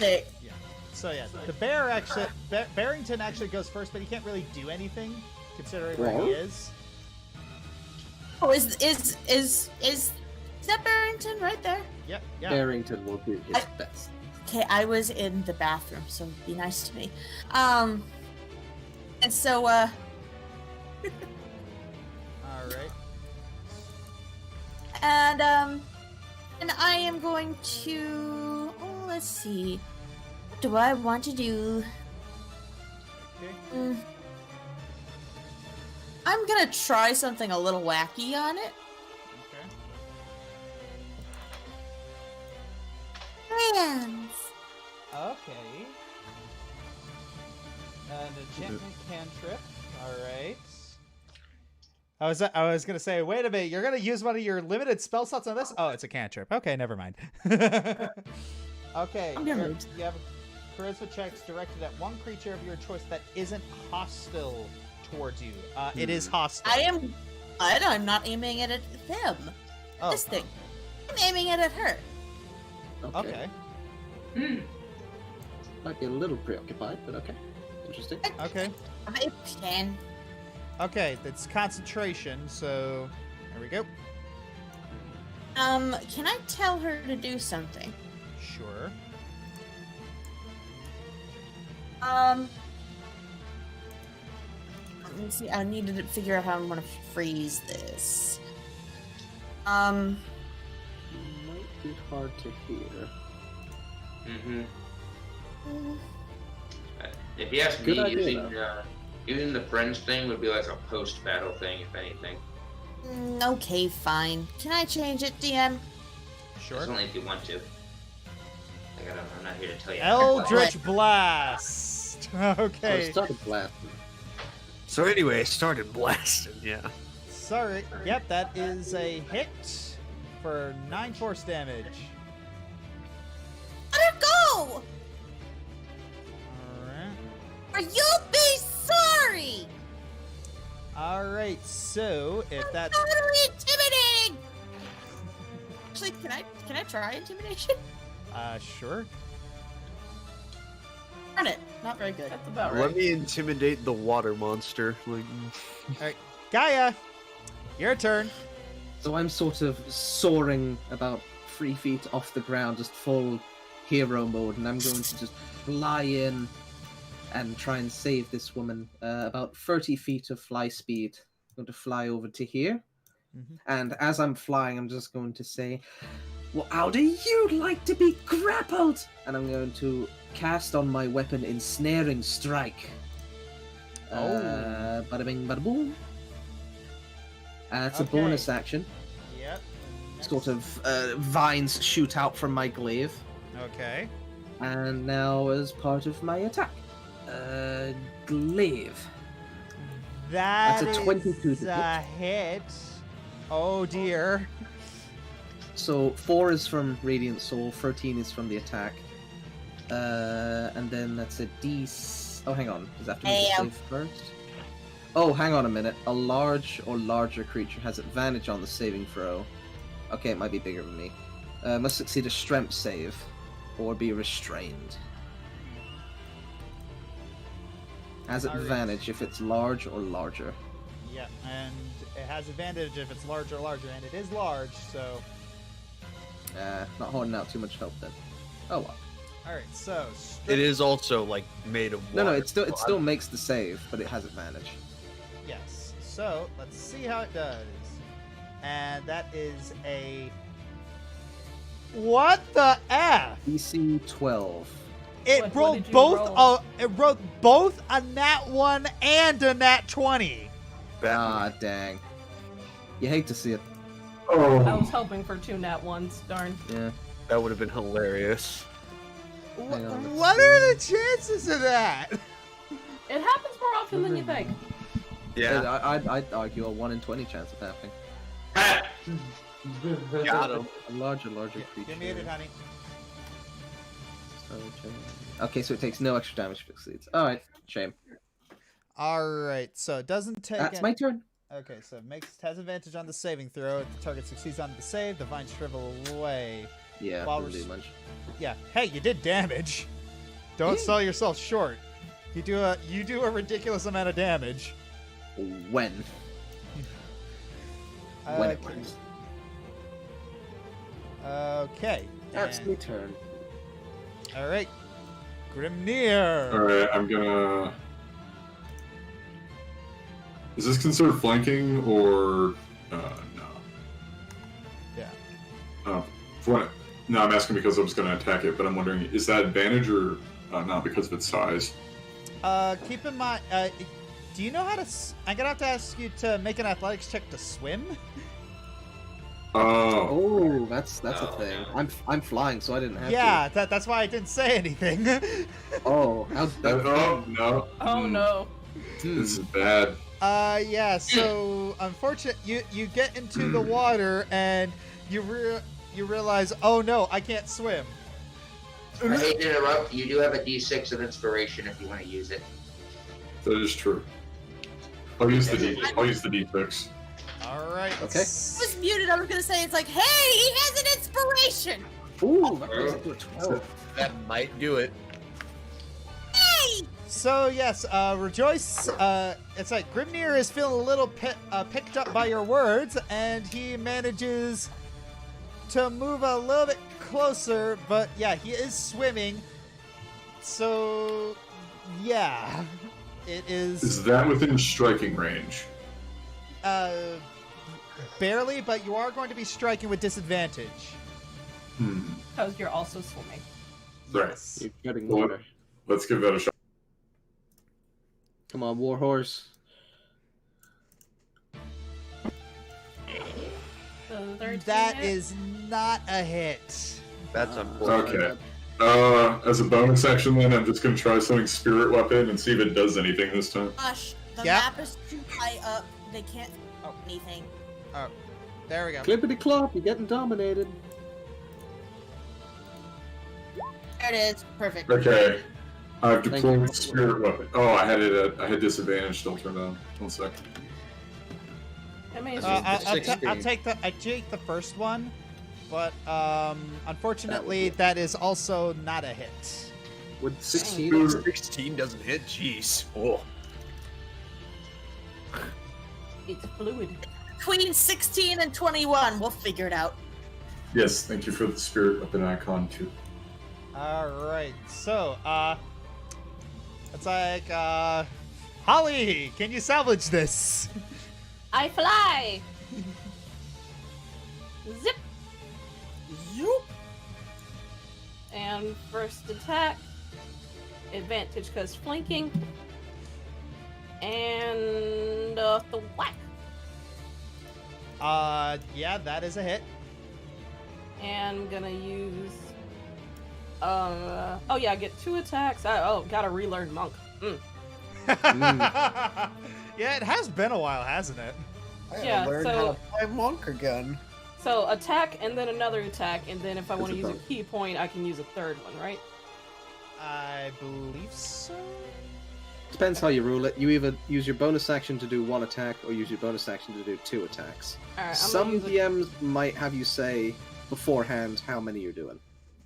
Yeah. So yeah, the bear actually, Barrington actually goes first, but he can't really do anything considering where he is. Oh, is that Barrington right there? Yeah, yeah. Barrington will do his best. Okay, I was in the bathroom, so be nice to me. And so, All All right. And I am going to. Oh, let's see. What do I want to do? Okay. I'm gonna try something a little wacky on it. Okay. Hands. Okay. An enchantment cantrip. All right. I was gonna say, wait a minute, you're gonna use one of your limited spell slots on this? Oh, it's a cantrip. Okay, never mind. Okay. I'm gonna You have charisma checks directed at one creature of your choice that isn't hostile towards you. It is hostile. I'm not aiming it at him. Oh. This thing. I'm aiming it at her. Okay. Might be a little preoccupied, but okay. Interesting. Okay. I can. Okay, that's concentration, so there we go. Can I tell her to do something? Sure. Let me see. I need to figure out how I'm gonna freeze this. Might be hard to hear. If you ask Good me, idea, using the friends thing would be like a post-battle thing, if anything. Okay, fine. Can I change it, DM? Sure. It's only if you want to. I'm not here to tell you. Eldritch Blast. Okay. I started blasting. So anyway, I started blasting. Yeah. Sorry. Yep, that is a hit for 9 force damage. Let her go! Alright. Or you'll be sorry! Alright, so if that's Totally intimidating! Actually, can I try intimidation? sure. Darn it. Not very good. That's about Let right. me intimidate the water monster. Like, Alright. Gaia, your turn. So I'm sort of soaring about 3 feet off the ground, just full hero mode, and I'm going to just fly in and try and save this woman. About 30 feet of fly speed. I'm going to fly over to here. Mhm. And as I'm flying, I'm just going to say, well, how do you like to be grappled? And I'm going to cast on my weapon Ensnaring Strike. Bada bing, bada boom. It's a Okay. bonus action. Yep. Sort of vines shoot out from my glaive. Okay. And now as part of my attack. Glaive. That's a 22 to a hit. Oh dear. So 4 is from Radiant Soul, 13 is from the attack. And then that's a D. Oh, hang on. Does that have to be the save first? Oh, hang on a minute. A large or larger creature has advantage on the saving throw. Okay, it might be bigger than me. Must succeed a strength save or be restrained. Has Alright. advantage if it's large or larger. Yep, and it has advantage if it's large or larger, and it is large, so... Not holding out too much help then. Oh well. Alright, so... it is also like made of water. No, it so still makes the save, but it has advantage. Yes. So, let's see how it does. And that is a... What the F? DC 12. It What rolled did you both. roll? It rolled both a nat 1 and a nat 20. Ah, dang. You hate to see it. I was Oh, hoping for 2 nat 1s, darn. Yeah. That would have been hilarious. Hang on, let's What are the chances of that? It happens more often than you think. Yeah, I'd argue a 1 in 20 chance of happening. got him. A larger creature. Give me it, honey. Okay, so it takes no extra damage if it succeeds. Alright, shame. Alright, so it doesn't take... That's my turn. Okay, so it has advantage on the saving throw. If the target succeeds on the save, the vines shrivel away. Yeah, While doesn't we're do much. Yeah. Hey, you did damage. Don't sell yourself short. You do a ridiculous amount of damage. When? When it Okay. works. Okay. That's and- my turn. All right. Grimnir. alright, I'm gonna... Is this considered flanking or no? Yeah. No, I'm asking because I was going to attack it, but I'm wondering, is that advantage or not because of its size? Keep in mind, do you know how to... I'm gonna have to ask you to make an athletics check to swim. Oh, that's a Oh, thing. no. I'm flying, so I didn't have Yeah, that's why I didn't say anything. to. Oh, how Oh, no. Oh no. This is bad. Yeah, so unfortunately, you get into the water and you realize, oh no, I can't swim. I hate to interrupt. You do have a D6 of inspiration if you want to use it. That is true. I'll use the D6. All right. Okay. I was muted. I was gonna say it's like, hey, he has an inspiration. Ooh, that goes up to a 12. That might do it. Hey, So yes, Rejoice. It's like Grimnir is feeling a little picked up by your words, and he manages to move a little bit closer. But yeah, he is swimming. So yeah, it is. Is that within striking range? Barely, but you are going to be striking with disadvantage. Because you're also swimming. Right. Yes. You're treading Well, water. let's give that a shot. Come on, Warhorse. So 13 That hit? is not a hit. That's unfortunate. Okay. As a bonus action, then I'm just gonna try something spirit weapon and see if it does anything this time. gosh, the Yep. map is too high up. They can't do anything. Oh, there we go. Clippity clop, you're getting dominated. There it is. Perfect. Okay. I've Thank deployed you. spirit weapon. Oh, I had disadvantage still turned on. 1 sec. I mean, it's I'll just- take the first one, but unfortunately that is also not a hit. Would 16? 16 doesn't hit. Jeez. Oh. it's fluid. Between 16 and 21, we'll figure it out. Yes, thank you for the spirit weapon icon too. All right, so it's like Holly, can you salvage this? I fly! Zip! Zoop. And first attack. Advantage because flanking. And the whack. Yeah, that is a hit. And I'm gonna use. Oh yeah, I get 2 attacks. Gotta relearn monk. Yeah, it has been a while, hasn't it? I Yeah, learned so- how to play monk again. So attack and then another attack, and then if I want to It's a use a key point, I can use a third one, right? I believe so. Depends how you rule it. You either use your bonus action to do 1 attack, or use your bonus action to do 2 attacks. Alright, I'm Some gonna use a... DMs might have you say beforehand how many you're doing.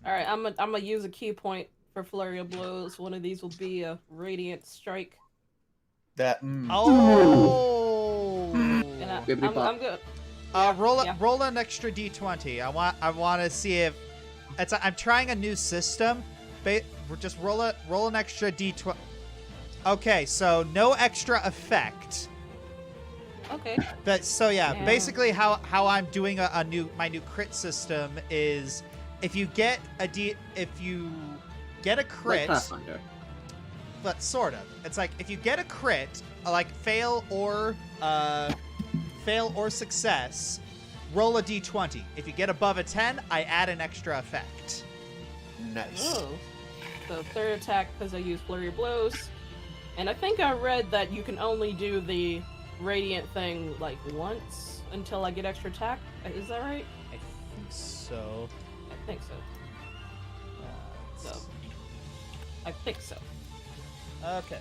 Alright, I'm gonna use a key point for flurry of blows. One of these will be a radiant strike. That. Oh. And Bibbidi bop. I'm good. Roll yeah. an extra d20. I want to see if I'm trying a new system. Just roll an extra d20. Okay, so no extra effect. Okay. So yeah, Yeah. basically how I'm doing my new crit system is if you get a Like crit, Pathfinder. but sort of. It's like if you get a crit, like fail or success, roll a d20. If you get above a 10, I add an extra effect. Nice. Oh. So third attack because I use flurry of blows. And I think I read that you can only do the radiant thing like once until I get extra attack. Is that right? I think so. I think so. So. I think so. Okay.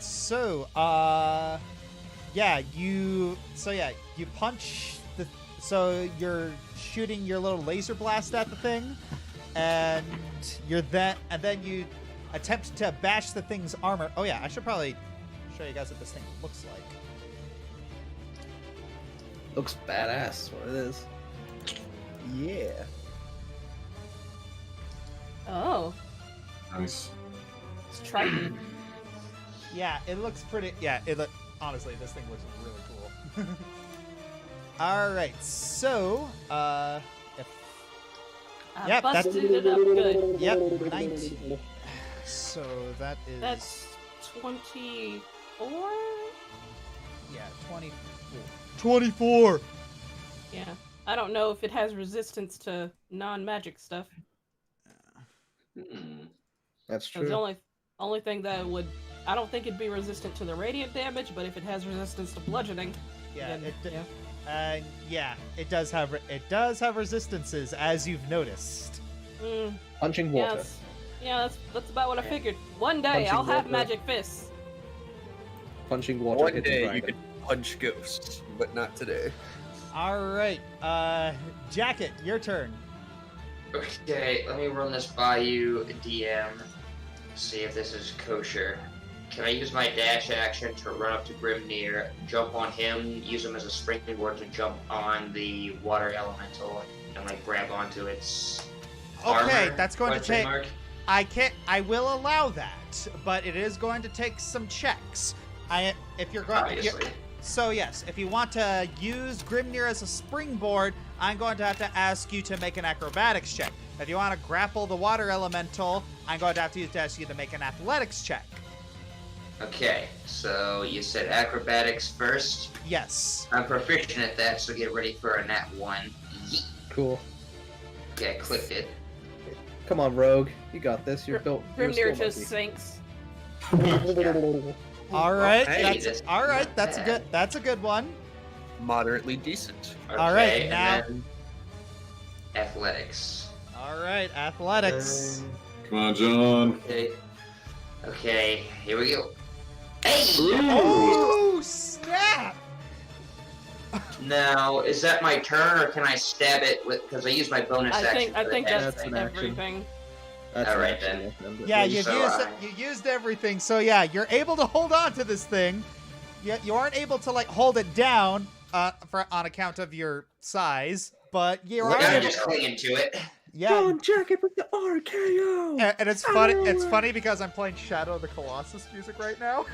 So, you punch so you're shooting your little laser blast at the thing, and then you attempt to bash the thing's armor. Oh yeah, I should probably show you guys what this thing looks like. Looks badass, is what it is. Yeah. Oh, Nice. it's Triton. Yeah, it looks pretty. Yeah, honestly, this thing looks really cool. All right, so if I Yep, that's- busted it up good. yep, 19. So that is That's 24? yeah, 24. 24. Yeah. I don't know if it has resistance to non-magic stuff. That's 'Cause the true. only thing that would... I don't think it'd be resistant to the radiant damage, but if it has resistance to bludgeoning, Yeah, then, yeah, it does have resistances, as you've noticed. Punching Yeah, water. that's about what I figured. One day Punching I'll have water. magic fists. Punching water. One hitting day dragon. you can punch ghosts, but not today. All right, Jacket, your turn. Okay, let me run this by you, DM. See if this is kosher. Can I use my dash action to run up to Grimnir, jump on him, use him as a springboard to jump on the water elemental, and like grab onto its Okay, armor? that's going to Question take. mark? I will allow that, but it is going to take some checks. If you're going, Obviously. so yes, if you want to use Grimnir as a springboard, I'm going to have to ask you to make an acrobatics check. If you want to grapple the water elemental, I'm going to have to ask you to make an athletics check. Okay, so you said acrobatics first. Yes. I'm proficient at that, so get ready for a nat 1. Yeet. Cool. Okay, I clicked it. Come on, Rogue. You got this. You're built. You're a Grimnir skill just sinks. All right. Hey, that's that's all right. not That's a bad. good. That's a good one. Moderately decent. All right, Okay, and now- then athletics. All right. Athletics. Come on, John. Okay. Okay, here we go. Hey! Oh snap! Now, is that my turn, or can I stab it with? Because I use my bonus action. I for think the that's That's an action. everything. That's All right, actually then. it. Yeah, So, you used everything. So yeah, you're able to hold on to this thing. You aren't able to like hold it down on account of your size, but you are Look, I'm able. just clinging to it. Yeah, Jacket with the RKO. and it's funny. It's funny because I'm playing Shadow of the Colossus music right now.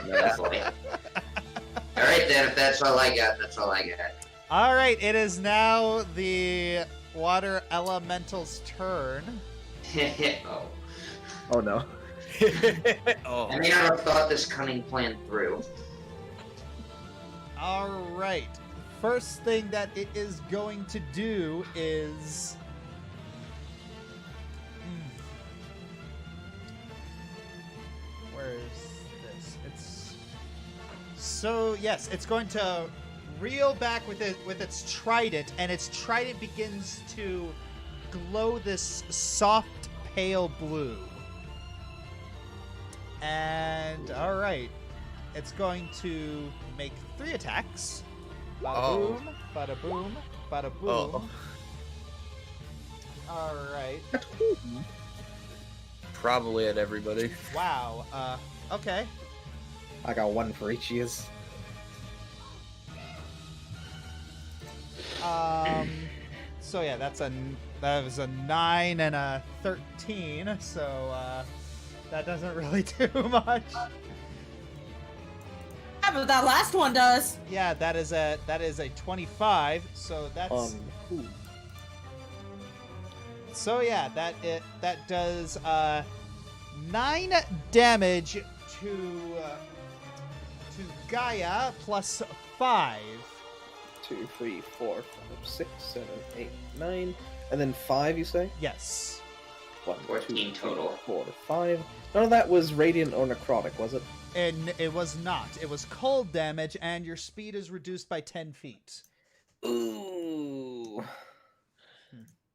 Lovely. All right, then. If that's all I got, that's all I got. All right, it is now the water elemental's turn. Oh. Oh no. Oh. I may not have thought this cunning plan through. All right. First thing that it is going to do is. Where is this? It's. So yes, it's going to reel back with its trident, and its trident begins to glow this soft pale blue. And all right, it's going to make 3 attacks. Bada Oh. boom, bada boom, bada boom. Oh. All right. Probably at everybody. Wow. Okay. I got one for each years. So yeah, that was a 9 and a 13. So that doesn't really do much. Yeah, but that last one does. Yeah, that is a 25. So that's Ooh. so yeah, that does 9 damage to Gaia plus 5. 2, 3, 4, 5, 6, 7, 8, 9, and then 5. You say? Yes. 1, 14 total. 4, 5. None of that was radiant or necrotic, was it? And it was not. It was cold damage, and your speed is reduced by 10 feet. Ooh.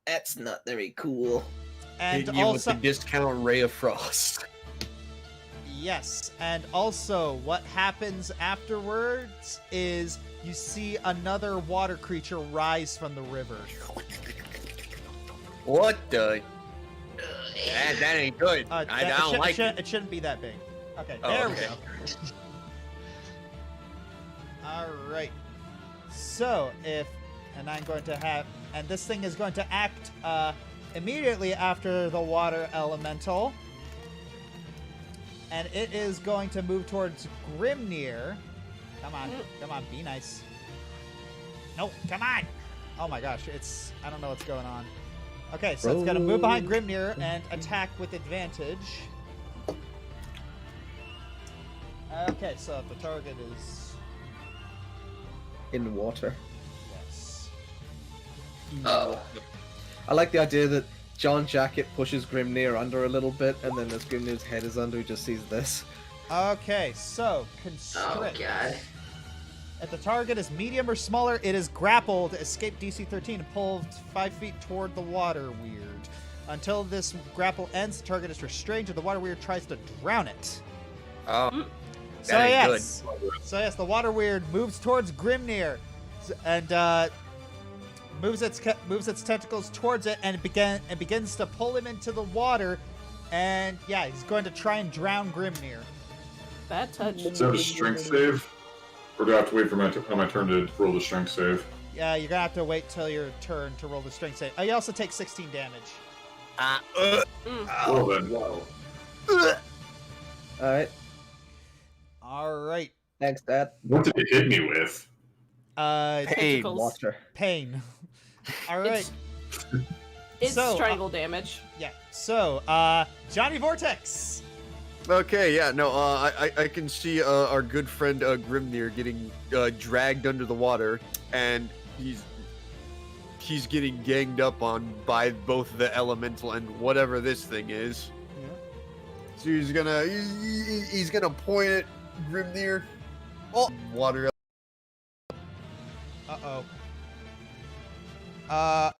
That's not very cool. And Hitting you also, with the discount Ray of Frost. yes, and also what happens afterwards is you see another water creature rise from the river. What the? That ain't good. I don't like it. It shouldn't be that big. Okay, Oh, there we okay. go. All right. So I'm going to have, and this thing is going to act immediately after the water elemental, and it is going to move towards Grimnir, Come on. Come on. Be nice. No, come on. Oh my gosh. I don't know what's going on. Okay, so it's got to move behind Grimnir and attack with advantage. Okay, so if the target is... In water. Yes. Oh. I like the idea that John Jacket pushes Grimnir under a little bit, and then as Grimnir's head is under, he just sees this. Okay, so Oh constrict. god. If the target is medium or smaller, it is grappled, escape DC 13, and pulled 5 feet toward the water weird. Until this grapple ends, the target is restrained, and the water weird tries to drown it. Oh, So that ain't yes, the water weird moves towards Grimnir, and moves its tentacles towards it, and begins to pull him into the water, and yeah, he's going to try and drown Grimnir. Bad touch. Is that a strength save? Or do I have to wait for my turn to roll the strength save? Yeah, you're gonna have to wait till your turn to roll the strength save. Oh, you also take 16 damage. Well then, wow. Alright. All right. Thanks, Dad. What did it hit me with? Pain. Tentacles. Water. Pain. All right. It's So, strangle damage. Yeah. So, Johnny Vortex. Okay, yeah, no, I can see our good friend Grimnir getting dragged under the water, and he's getting ganged up on by both the elemental and whatever this thing is. Yeah. So he's gonna point at Grimnir. Oh, water. Uh-oh. Uh-oh.